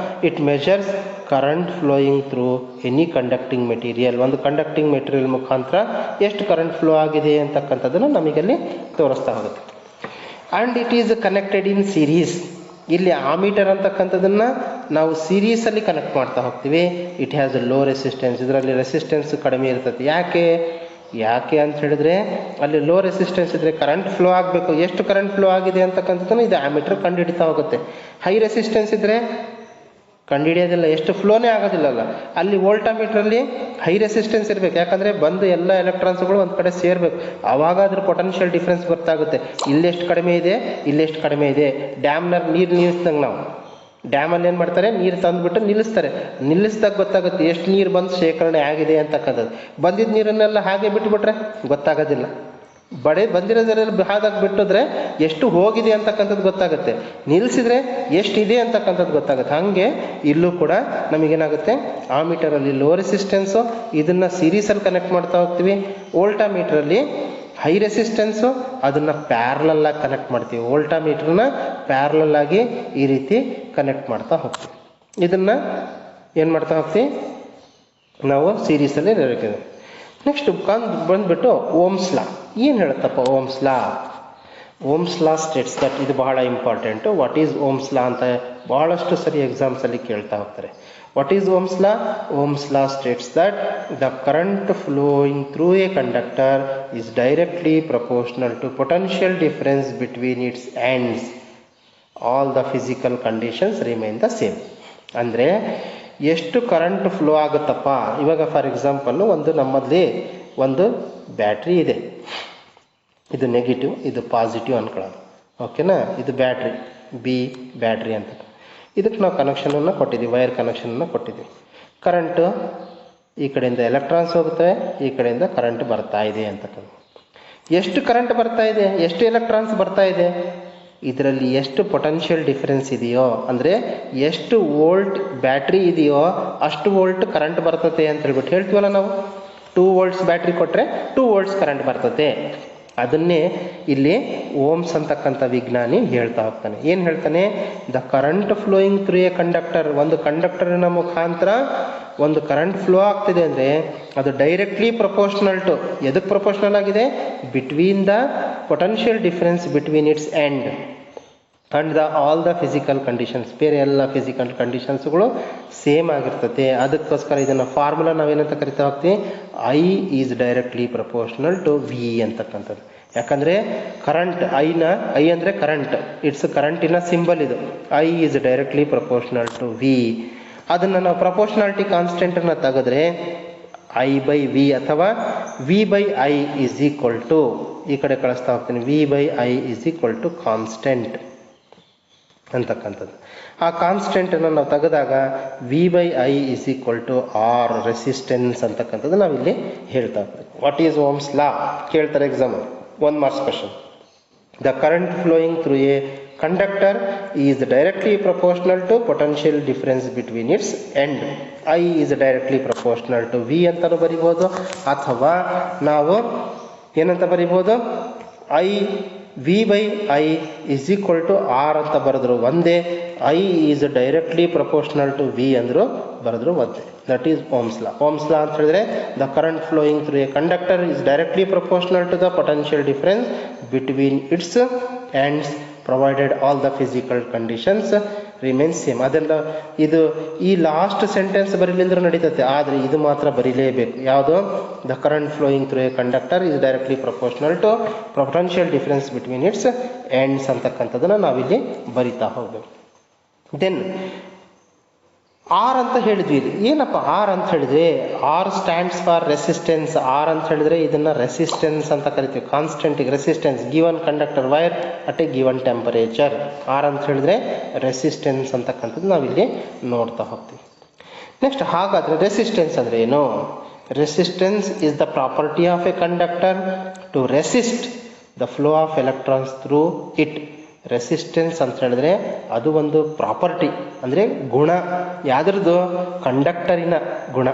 It measures current flowing through any conducting material. ಒಂದು ಕಂಡಕ್ಟಿಂಗ್ ಮೆಟೀರಿಯಲ್ ಮುಖಾಂತರ ಎಷ್ಟು ಕರೆಂಟ್ ಫ್ಲೋ ಆಗಿದೆ ಅಂತಕ್ಕಂಥದ್ದನ್ನು ನಮಗಲ್ಲಿ ತೋರಿಸ್ತಾ ಹೋಗುತ್ತೆ. And it is connected in series. ಇಲ್ಲಿ ಆಮೀಟರ್ ಅಂತಕ್ಕಂಥದ್ದನ್ನು ನಾವು ಸೀರೀಸಲ್ಲಿ ಕನೆಕ್ಟ್ ಮಾಡ್ತಾ ಹೋಗ್ತೀವಿ. It has low resistance. ಇದರಲ್ಲಿ ರೆಸಿಸ್ಟೆನ್ಸ್ ಕಡಿಮೆ ಇರ್ತದೆ. ಯಾಕೆ ಅಂತ ಹೇಳಿದ್ರೆ ಅಲ್ಲಿ ಲೋ ರೆಸಿಸ್ಟೆನ್ಸ್ ಇದ್ದರೆ ಕರೆಂಟ್ ಫ್ಲೋ ಆಗಬೇಕು. ಎಷ್ಟು ಕರೆಂಟ್ ಫ್ಲೋ ಆಗಿದೆ ಅಂತಕ್ಕಂಥದ್ದನ್ನು ಇದು ಆಮೀಟರ್ ಕಂಡುಹಿಡಿತಾ ಹೋಗುತ್ತೆ. ಹೈ ರೆಸಿಸ್ಟೆನ್ಸ್ ಇದ್ದರೆ ಕಂಡುಹಿಡಿಯೋದಿಲ್ಲ, ಎಷ್ಟು ಫ್ಲೋನೇ ಆಗೋದಿಲ್ಲಲ್ಲ. ಅಲ್ಲಿ ವೋಲ್ಟಾಮೀಟ್ರಲ್ಲಿ ಹೈ ರೆಸಿಸ್ಟೆನ್ಸ್ ಇರಬೇಕು, ಯಾಕಂದರೆ ಬಂದು ಎಲ್ಲ ಎಲೆಕ್ಟ್ರಾನ್ಸ್ಗಳು ಒಂದು ಕಡೆ ಸೇರಬೇಕು. ಆವಾಗ ಅದ್ರ ಪೊಟೆನ್ಷಿಯಲ್ ಡಿಫ್ರೆನ್ಸ್ ಗೊತ್ತಾಗುತ್ತೆ. ಇಲ್ಲೆಷ್ಟು ಕಡಿಮೆ ಇದೆ, ಇಲ್ಲೆಷ್ಟು ಕಡಿಮೆ ಇದೆ. ಡ್ಯಾಮ್ನಲ್ಲಿ ನೀರು ನಿಲ್ಲಿಸ್ದಂಗೆ ನಾವು ಡ್ಯಾಮಲ್ಲಿ ಏನು ಮಾಡ್ತಾರೆ? ನೀರು ತಂದುಬಿಟ್ಟು ನಿಲ್ಲಿಸ್ತಾರೆ. ನಿಲ್ಲಿಸಿದಾಗ ಗೊತ್ತಾಗುತ್ತೆ ಎಷ್ಟು ನೀರು ಬಂದು ಶೇಖರಣೆ ಆಗಿದೆ ಅಂತಕ್ಕಂಥದ್ದು. ಬಂದಿದ್ದ ನೀರನ್ನೆಲ್ಲ ಹಾಗೆ ಬಿಟ್ಟುಬಿಟ್ರೆ ಗೊತ್ತಾಗೋದಿಲ್ಲ. ಬಡೆ ಬಂದಿರೋದ್ರಲ್ಲಿ ಹಾದಾಗ ಬಿಟ್ಟಿದ್ರೆ ಎಷ್ಟು ಹೋಗಿದೆ ಅಂತಕ್ಕಂಥದ್ದು ಗೊತ್ತಾಗುತ್ತೆ, ನಿಲ್ಲಿಸಿದ್ರೆ ಎಷ್ಟಿದೆ ಅಂತಕ್ಕಂಥದ್ದು ಗೊತ್ತಾಗುತ್ತೆ. ಹಾಗೆ ಇಲ್ಲೂ ಕೂಡ ನಮಗೇನಾಗುತ್ತೆ, ಆ ಮೀಟರಲ್ಲಿ ಲೋ ರೆಸಿಸ್ಟೆನ್ಸು, ಇದನ್ನು ಸೀರೀಸಲ್ಲಿ ಕನೆಕ್ಟ್ ಮಾಡ್ತಾ ಹೋಗ್ತೀವಿ. ವೋಲ್ಟಾ ಮೀಟ್ರಲ್ಲಿ ಹೈ ರೆಸಿಸ್ಟೆನ್ಸು, ಅದನ್ನು ಪ್ಯಾರಲಲ್ ಆಗಿ ಕನೆಕ್ಟ್ ಮಾಡ್ತೀವಿ. ವೋಲ್ಟಾ ಮೀಟ್ರನ್ನ ಪ್ಯಾರಲಲ್ ಆಗಿ ಈ ರೀತಿ ಕನೆಕ್ಟ್ ಮಾಡ್ತಾ ಹೋಗ್ತೀವಿ. ಇದನ್ನು ಏನು ಮಾಡ್ತಾ ಹೋಗ್ತೀವಿ ನಾವು ಸೀರೀಸಲ್ಲಿ ಹೇಳ್ತೀವಿ. ನೆಕ್ಸ್ಟ್ ಬಂದ್ಬಿಟ್ಟು ಓಮ್ಸ್ ಲಾ ಏನು ಹೇಳುತ್ತಪ್ಪ ohm's law? Ohm's law states that, ಇದು ಬಹಳ important. What is Ohm's law ಅಂತ ಬಹಳಷ್ಟು ಸರಿ ಎಕ್ಸಾಮ್ಸಲ್ಲಿ ಕೇಳ್ತಾ ಹೋಗ್ತಾರೆ. What is Ohm's law? Ohm's law states that the current flowing through a conductor is directly proportional to potential difference between its ends. All the physical conditions remain the same. ಅಂದರೆ ಎಷ್ಟು current flow ಆಗುತ್ತಪ್ಪ, ಇವಾಗ for example ನಮ್ಮಲ್ಲಿ ಒಂದು battery ಇದೆ, ಇದು negative, ಇದು positive ಅನ್ಕೊಳ್ಳೋದು, ಓಕೆನಾ? ಇದು ಬ್ಯಾಟ್ರಿ, ಬಿ ಬ್ಯಾಟ್ರಿ ಅಂತ. ಇದಕ್ಕೆ ನಾವು ಕನೆಕ್ಷನನ್ನು ಕೊಟ್ಟಿದ್ದೀವಿ, ವೈರ್ ಕನೆಕ್ಷನನ್ನು ಕೊಟ್ಟಿದ್ದೀವಿ. ಕರೆಂಟು ಈ ಕಡೆಯಿಂದ ಎಲೆಕ್ಟ್ರಾನ್ಸ್ ಹೋಗುತ್ತವೆ, ಈ ಕಡೆಯಿಂದ ಕರೆಂಟ್ ಬರ್ತಾ ಇದೆ ಅಂತಕ್ಕಂಥ. ಎಷ್ಟು ಕರೆಂಟ್ ಬರ್ತಾ ಇದೆ, ಎಷ್ಟು ಎಲೆಕ್ಟ್ರಾನ್ಸ್ ಬರ್ತಾ ಇದೆ, ಇದರಲ್ಲಿ ಎಷ್ಟು ಪೊಟೆನ್ಷಿಯಲ್ ಡಿಫರೆನ್ಸ್ ಇದೆಯೋ, ಅಂದರೆ ಎಷ್ಟು ವೋಲ್ಟ್ ಬ್ಯಾಟ್ರಿ ಇದೆಯೋ ಅಷ್ಟು ವೋಲ್ಟ್ ಕರೆಂಟ್ ಬರ್ತತೆ ಅಂತ ಹೇಳ್ಬಿಟ್ಟು ಹೇಳ್ತೀವಲ್ಲ ನಾವು. 2 volts ಬ್ಯಾಟ್ರಿ ಕೊಟ್ಟರೆ 2 volts ಕರೆಂಟ್ ಬರ್ತತೆ. ಅದನ್ನೇ ಇಲ್ಲಿ ಓಮ್ಸ್ ಅಂತಕ್ಕಂಥ ವಿಜ್ಞಾನಿ ಹೇಳ್ತಾ ಹೋಗ್ತಾನೆ. ಏನು ಹೇಳ್ತಾನೆ? The current flowing through a conductor, ಒಂದು ಕಂಡಕ್ಟರ್ನ ಮುಖಾಂತರ ಒಂದು ಕರೆಂಟ್ ಫ್ಲೋ ಆಗ್ತಿದೆ ಅಂದರೆ ಅದು ಡೈರೆಕ್ಟ್ಲಿ ಪ್ರಪೋರ್ಷನಲ್ ಟು, ಎದಕ್ಕೆ ಪ್ರಪೋರ್ಷನಲ್ ಆಗಿದೆ? Between the potential difference between its end and all the physical conditions. ಬೇರೆ ಎಲ್ಲ ಫಿಸಿಕಲ್ ಕಂಡೀಷನ್ಸ್ಗಳು ಸೇಮ್ ಆಗಿರ್ತದೆ. ಅದಕ್ಕೋಸ್ಕರ ಇದನ್ನು ಫಾರ್ಮುಲಾ ನಾವೇನಂತ ಕರಿತಾ ಹೋಗ್ತೀವಿ? I is directly proportional to V ಅಂತಕ್ಕಂಥದ್ದು. ಯಾಕಂದರೆ ಕರೆಂಟ್ ಐ ಅಂದರೆ ಕರೆಂಟ್, ಇಟ್ಸ್ ಕರೆಂಟಿನ ಸಿಂಬಲ್ ಇದು. I is directly proportional to V. ಅದನ್ನು ನಾವು ಪ್ರಪೋರ್ಷನಾಲಿಟಿ ಕಾನ್ಸ್ಟೆಂಟನ್ನು ತೆಗೆದ್ರೆ ಐ ಬೈ ವಿ ಅಥವಾ V by I is equal to, ಈ ಕಡೆ ಕಳಿಸ್ತಾ ಹೋಗ್ತೀನಿ, V by I is equal to constant ಅಂತಕ್ಕಂಥದ್ದು. ಆ ಕಾನ್ಸ್ಟೆಂಟನ್ನು ನಾವು ತೆಗೆದಾಗ V by I is equal to R resistance ಅಂತಕ್ಕಂಥದ್ದು ನಾವಿಲ್ಲಿ ಹೇಳ್ತಾ ಹೋಗ್ತೀವಿ. ವಾಟ್ ಈಸ್ ಓಮ್ಸ್ ಲಾ ಕೇಳ್ತಾರೆ exam, 1 marks question. The current flowing through a conductor is directly proportional to potential difference between its end. I is directly proportional to V ಅಂತಲೂ ಬರಿಬೋದು, ಅಥವಾ ನಾವು ಏನಂತ ಬರಿಬೋದು? I V by I is equal to R ಅಂತ ಬರೆದ್ರು ಒಂದೇ, I is directly proportional to V ಅಂದರು ಬರೆದ್ರು ಒಂದೇ. That is Ohm's law. Ohm's law ಅಂತ ಹೇಳಿದ್ರೆ the current flowing through a conductor is directly proportional to the potential difference between its ends provided all the physical conditions remain same. ಅದೆಲ್ಲ ಇದು ಈ last sentence ಬರೀಲಿಂದ್ರೂ ನಡೀತದೆ, ಆದರೆ ಇದು ಮಾತ್ರ ಬರೀಲೇಬೇಕು. ಯಾವುದು? The current flowing through a conductor is directly proportional to potential difference between its ends ಅಂತಕ್ಕಂಥದ್ದನ್ನು ನಾವಿಲ್ಲಿ ಬರಿತಾ ಹೋಗಬೇಕು. ದೆನ್ ಆರ್ ಅಂತ ಹೇಳಿದ್ವಿ. ಏನಪ್ಪ ಆರ್ ಅಂತ ಹೇಳಿದ್ರೆ? R stands for resistance. R ಅಂತ ಹೇಳಿದ್ರೆ ಇದನ್ನು ರೆಸಿಸ್ಟೆನ್ಸ್ ಅಂತ ಕರಿತೀವಿ. ಕಾನ್ಸ್ಟೆಂಟಿಗೆ resistance, given conductor wire at a given temperature. R ಅಂತ ಹೇಳಿದ್ರೆ ರೆಸಿಸ್ಟೆನ್ಸ್ ಅಂತಕ್ಕಂಥದ್ದು ನಾವಿಲ್ಲಿ ನೋಡ್ತಾ ಹೋಗ್ತೀವಿ. ನೆಕ್ಸ್ಟ್, ಹಾಗಾದರೆ ರೆಸಿಸ್ಟೆನ್ಸ್ ಅಂದರೆ ಏನು? Resistance is the property of a conductor to resist the flow of electrons through it. Resistance ಅಂತ ಹೇಳಿದ್ರೆ ಅದು ಒಂದು ಪ್ರಾಪರ್ಟಿ, ಅಂದರೆ ಗುಣ. ಯಾವುದ್ರದ್ದು? ಕಂಡಕ್ಟರಿನ ಗುಣ,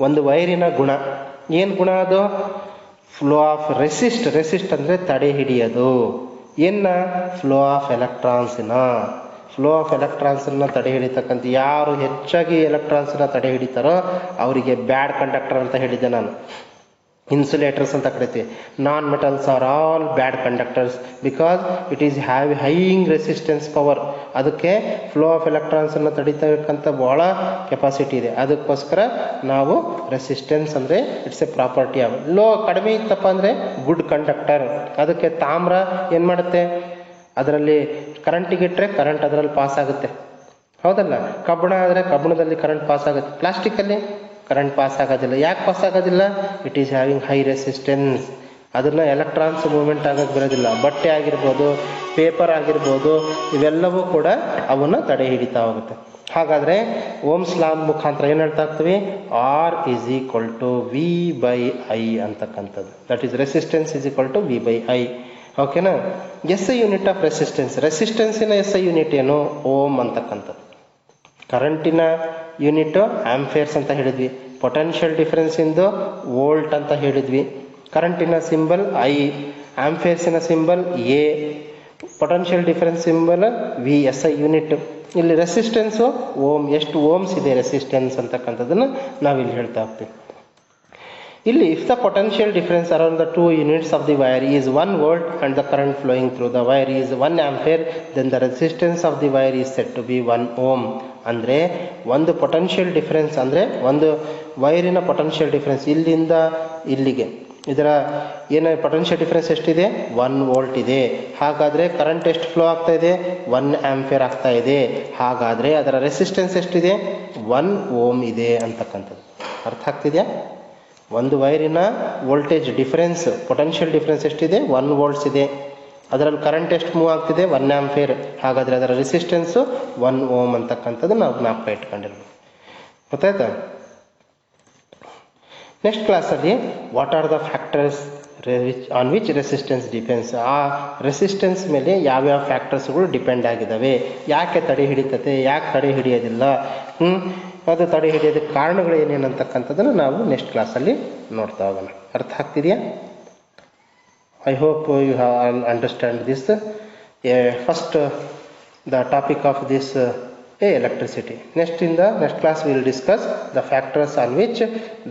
ಒಂದು ವೈರಿನ ಗುಣ. ಏನು ಗುಣ ಅದು? Flow of resist. ರೆಸಿಸ್ಟ್ ಅಂದರೆ ತಡೆ ಹಿಡಿಯೋದು. ಏನ? ಫ್ಲೋ ಆಫ್ ಎಲೆಕ್ಟ್ರಾನ್ಸಿನ. ಫ್ಲೋ ಆಫ್ ಎಲೆಕ್ಟ್ರಾನ್ಸನ್ನು ತಡೆ ಹಿಡಿತಕ್ಕಂಥ, ಯಾರು ಹೆಚ್ಚಾಗಿ ಎಲೆಕ್ಟ್ರಾನ್ಸನ್ನ ತಡೆ ಹಿಡಿತಾರೋ ಅವರಿಗೆ ಬ್ಯಾಡ್ ಕಂಡಕ್ಟರ್ ಅಂತ ಹೇಳಿದ್ದೆ ನಾನು. ಇನ್ಸುಲೇಟರ್ಸ್ ಅಂತ ಕರಿತೀವಿ. Non metals are all bad conductors because it is have having resistance power. ಅದಕ್ಕೆ ಫ್ಲೋ ಆಫ್ ಎಲೆಕ್ಟ್ರಾನ್ಸನ್ನು ತಡಿತಕ್ಕಂಥ ಭಾಳ ಕೆಪಾಸಿಟಿ ಇದೆ. ಅದಕ್ಕೋಸ್ಕರ ನಾವು ರೆಸಿಸ್ಟೆನ್ಸ್ ಅಂದರೆ ಇಟ್ಸ್ ಎ ಪ್ರಾಪರ್ಟಿ ಆಫ್. ಕಡಿಮೆ ಇತ್ತಪ್ಪ ಅಂದರೆ ಗುಡ್ ಕಂಡಕ್ಟರ್. ಅದಕ್ಕೆ ತಾಮ್ರ ಏನು ಮಾಡುತ್ತೆ? ಅದರಲ್ಲಿ ಕರೆಂಟಿಗಿಟ್ಟರೆ ಕರೆಂಟ್ ಅದರಲ್ಲಿ ಪಾಸ್ ಆಗುತ್ತೆ, ಹೌದಲ್ಲ? ಕಬ್ಬಣ ಆದರೆ ಕಬ್ಬಣದಲ್ಲಿ ಕರೆಂಟ್ ಪಾಸ್ ಆಗುತ್ತೆ. ಪ್ಲಾಸ್ಟಿಕ್ಕಲ್ಲಿ ಕರೆಂಟ್ ಪಾಸ್ ಆಗೋದಿಲ್ಲ. ಯಾಕೆ ಪಾಸ್ ಆಗೋದಿಲ್ಲ? It is having high resistance. ಅದನ್ನು ಎಲೆಕ್ಟ್ರಾನ್ಸ್ ಮೂವ್ಮೆಂಟ್ ಆಗೋಕ್ಕೆ ಬರೋದಿಲ್ಲ. ಬಟ್ಟೆ ಆಗಿರ್ಬೋದು, ಪೇಪರ್ ಆಗಿರ್ಬೋದು, ಇವೆಲ್ಲವೂ ಕೂಡ ಅವನ್ನು ತಡೆ ಹಿಡಿತಾ ಹೋಗುತ್ತೆ. ಹಾಗಾದರೆ ಓಮ್ಸ್ ಲಾ ಮುಖಾಂತರ ಏನು ಹೇಳ್ತಾ ಇರ್ತೀವಿ, R is equal to V by I ಅಂತಕ್ಕಂಥದ್ದು. That is resistance is equal to V by I. ಓಕೆನಾ. S I unit of resistance, ರೆಸಿಸ್ಟೆನ್ಸಿನ ಎಸ್ ಐ ಯೂನಿಟ್ ಏನು, ಓಮ್ ಅಂತಕ್ಕಂಥದ್ದು. ಕರೆಂಟಿನ ಯೂನಿಟ್ ಆಂಫೇರ್ಸ್ ಅಂತ ಹೇಳಿದ್ವಿ. ಪೊಟೆನ್ಷಿಯಲ್ ಡಿಫರೆನ್ಸ್ ಇಂದು ವೋಲ್ಟ್ ಅಂತ ಹೇಳಿದ್ವಿ. ಕರೆಂಟಿನ ಸಿಂಬಲ್ ಐ, ಆಂಫೇರ್ಸಿನ symbol A, potential difference symbol V, S I unit. ಇಲ್ಲಿ ರೆಸಿಸ್ಟೆನ್ಸು ಓಮ್, ಎಷ್ಟು ಓಮ್ಸ್ ಇದೆ ರೆಸಿಸ್ಟೆನ್ಸ್ ಅಂತಕ್ಕಂಥದ್ದನ್ನು ನಾವಿಲ್ಲಿ ಹೇಳ್ತಾ ಹೋಗ್ತೀವಿ. ಇಲ್ಲಿ if the potential difference around the 2 units of the wire is 1 volt and the current flowing through the wire is 1 ampere, then the resistance of the wire is said to be 1 ohm. ಅಂದರೆ ಒಂದು potential difference ಅಂದರೆ ಒಂದು ವೈರಿನ potential difference ಇಲ್ಲಿಂದ ಇಲ್ಲಿಗೆ, ಇದರ ಏನು potential difference ಎಷ್ಟಿದೆ, 1 volt ಇದೆ. ಹಾಗಾದರೆ ಕರೆಂಟ್ ಎಷ್ಟು ಫ್ಲೋ ಆಗ್ತಾ ಇದೆ, 1 ಆಂಪಿಯರ್ ಆಗ್ತಾ ಇದೆ. ಹಾಗಾದರೆ ಅದರ ರೆಸಿಸ್ಟೆನ್ಸ್ ಎಷ್ಟಿದೆ, 1 ಓಮ್ ಇದೆ ಅಂತಕ್ಕಂಥದ್ದು. ಅರ್ಥ ಆಗ್ತಿದೆಯಾ? ಒಂದು ವೈರಿನ ವೋಲ್ಟೇಜ್ ಡಿಫರೆನ್ಸ್, ಪೊಟೆನ್ಷಿಯಲ್ ಡಿಫರೆನ್ಸ್ ಎಷ್ಟಿದೆ, 1 ವೋಲ್ಟ್ಸ್ ಇದೆ. ಅದರಲ್ಲಿ ಕರೆಂಟ್ ಎಷ್ಟು ಮೂವ್ ಆಗ್ತಿದೆ, 1 ಆಂಪಿಯರ್. ಹಾಗಾದರೆ ಅದರ ರೆಸಿಸ್ಟೆನ್ಸು 1 ಓಮ್ ಅಂತಕ್ಕಂಥದ್ದು ನಾವು ಜ್ಞಾಪಕ ಇಟ್ಕೊಂಡಿರ್ಬೇಕು. ಗೊತ್ತಾಯ್ತಾ? ನೆಕ್ಸ್ಟ್ ಕ್ಲಾಸಲ್ಲಿ what are the factors on which resistance depends, ಆ ರೆಸಿಸ್ಟೆನ್ಸ್ ಮೇಲೆ ಯಾವ್ಯಾವ ಫ್ಯಾಕ್ಟರ್ಸ್ಗಳು ಡಿಪೆಂಡ್ ಆಗಿದ್ದಾವೆ, ಯಾಕೆ ತಡೆ ಹಿಡಿತತೆ, ಯಾಕೆ ತಡೆ ಹಿಡಿಯೋದಿಲ್ಲ, ಅದು ತಡೆ ಹಿಡಿಯೋದಕ್ಕೆ ಕಾರಣಗಳು ಏನೇನು ಅಂತಕ್ಕಂಥದ್ದನ್ನು ನಾವು ನೆಕ್ಸ್ಟ್ ಕ್ಲಾಸಲ್ಲಿ ನೋಡ್ತಾ ಹೋಗೋಣ. ಅರ್ಥ ಆಗ್ತಿದೆಯಾ? I hope you have all understand this. First, the topic of this electricity. Next in the next class we will discuss the factors on which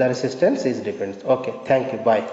the resistance is depends. Okay, thank you. Bye.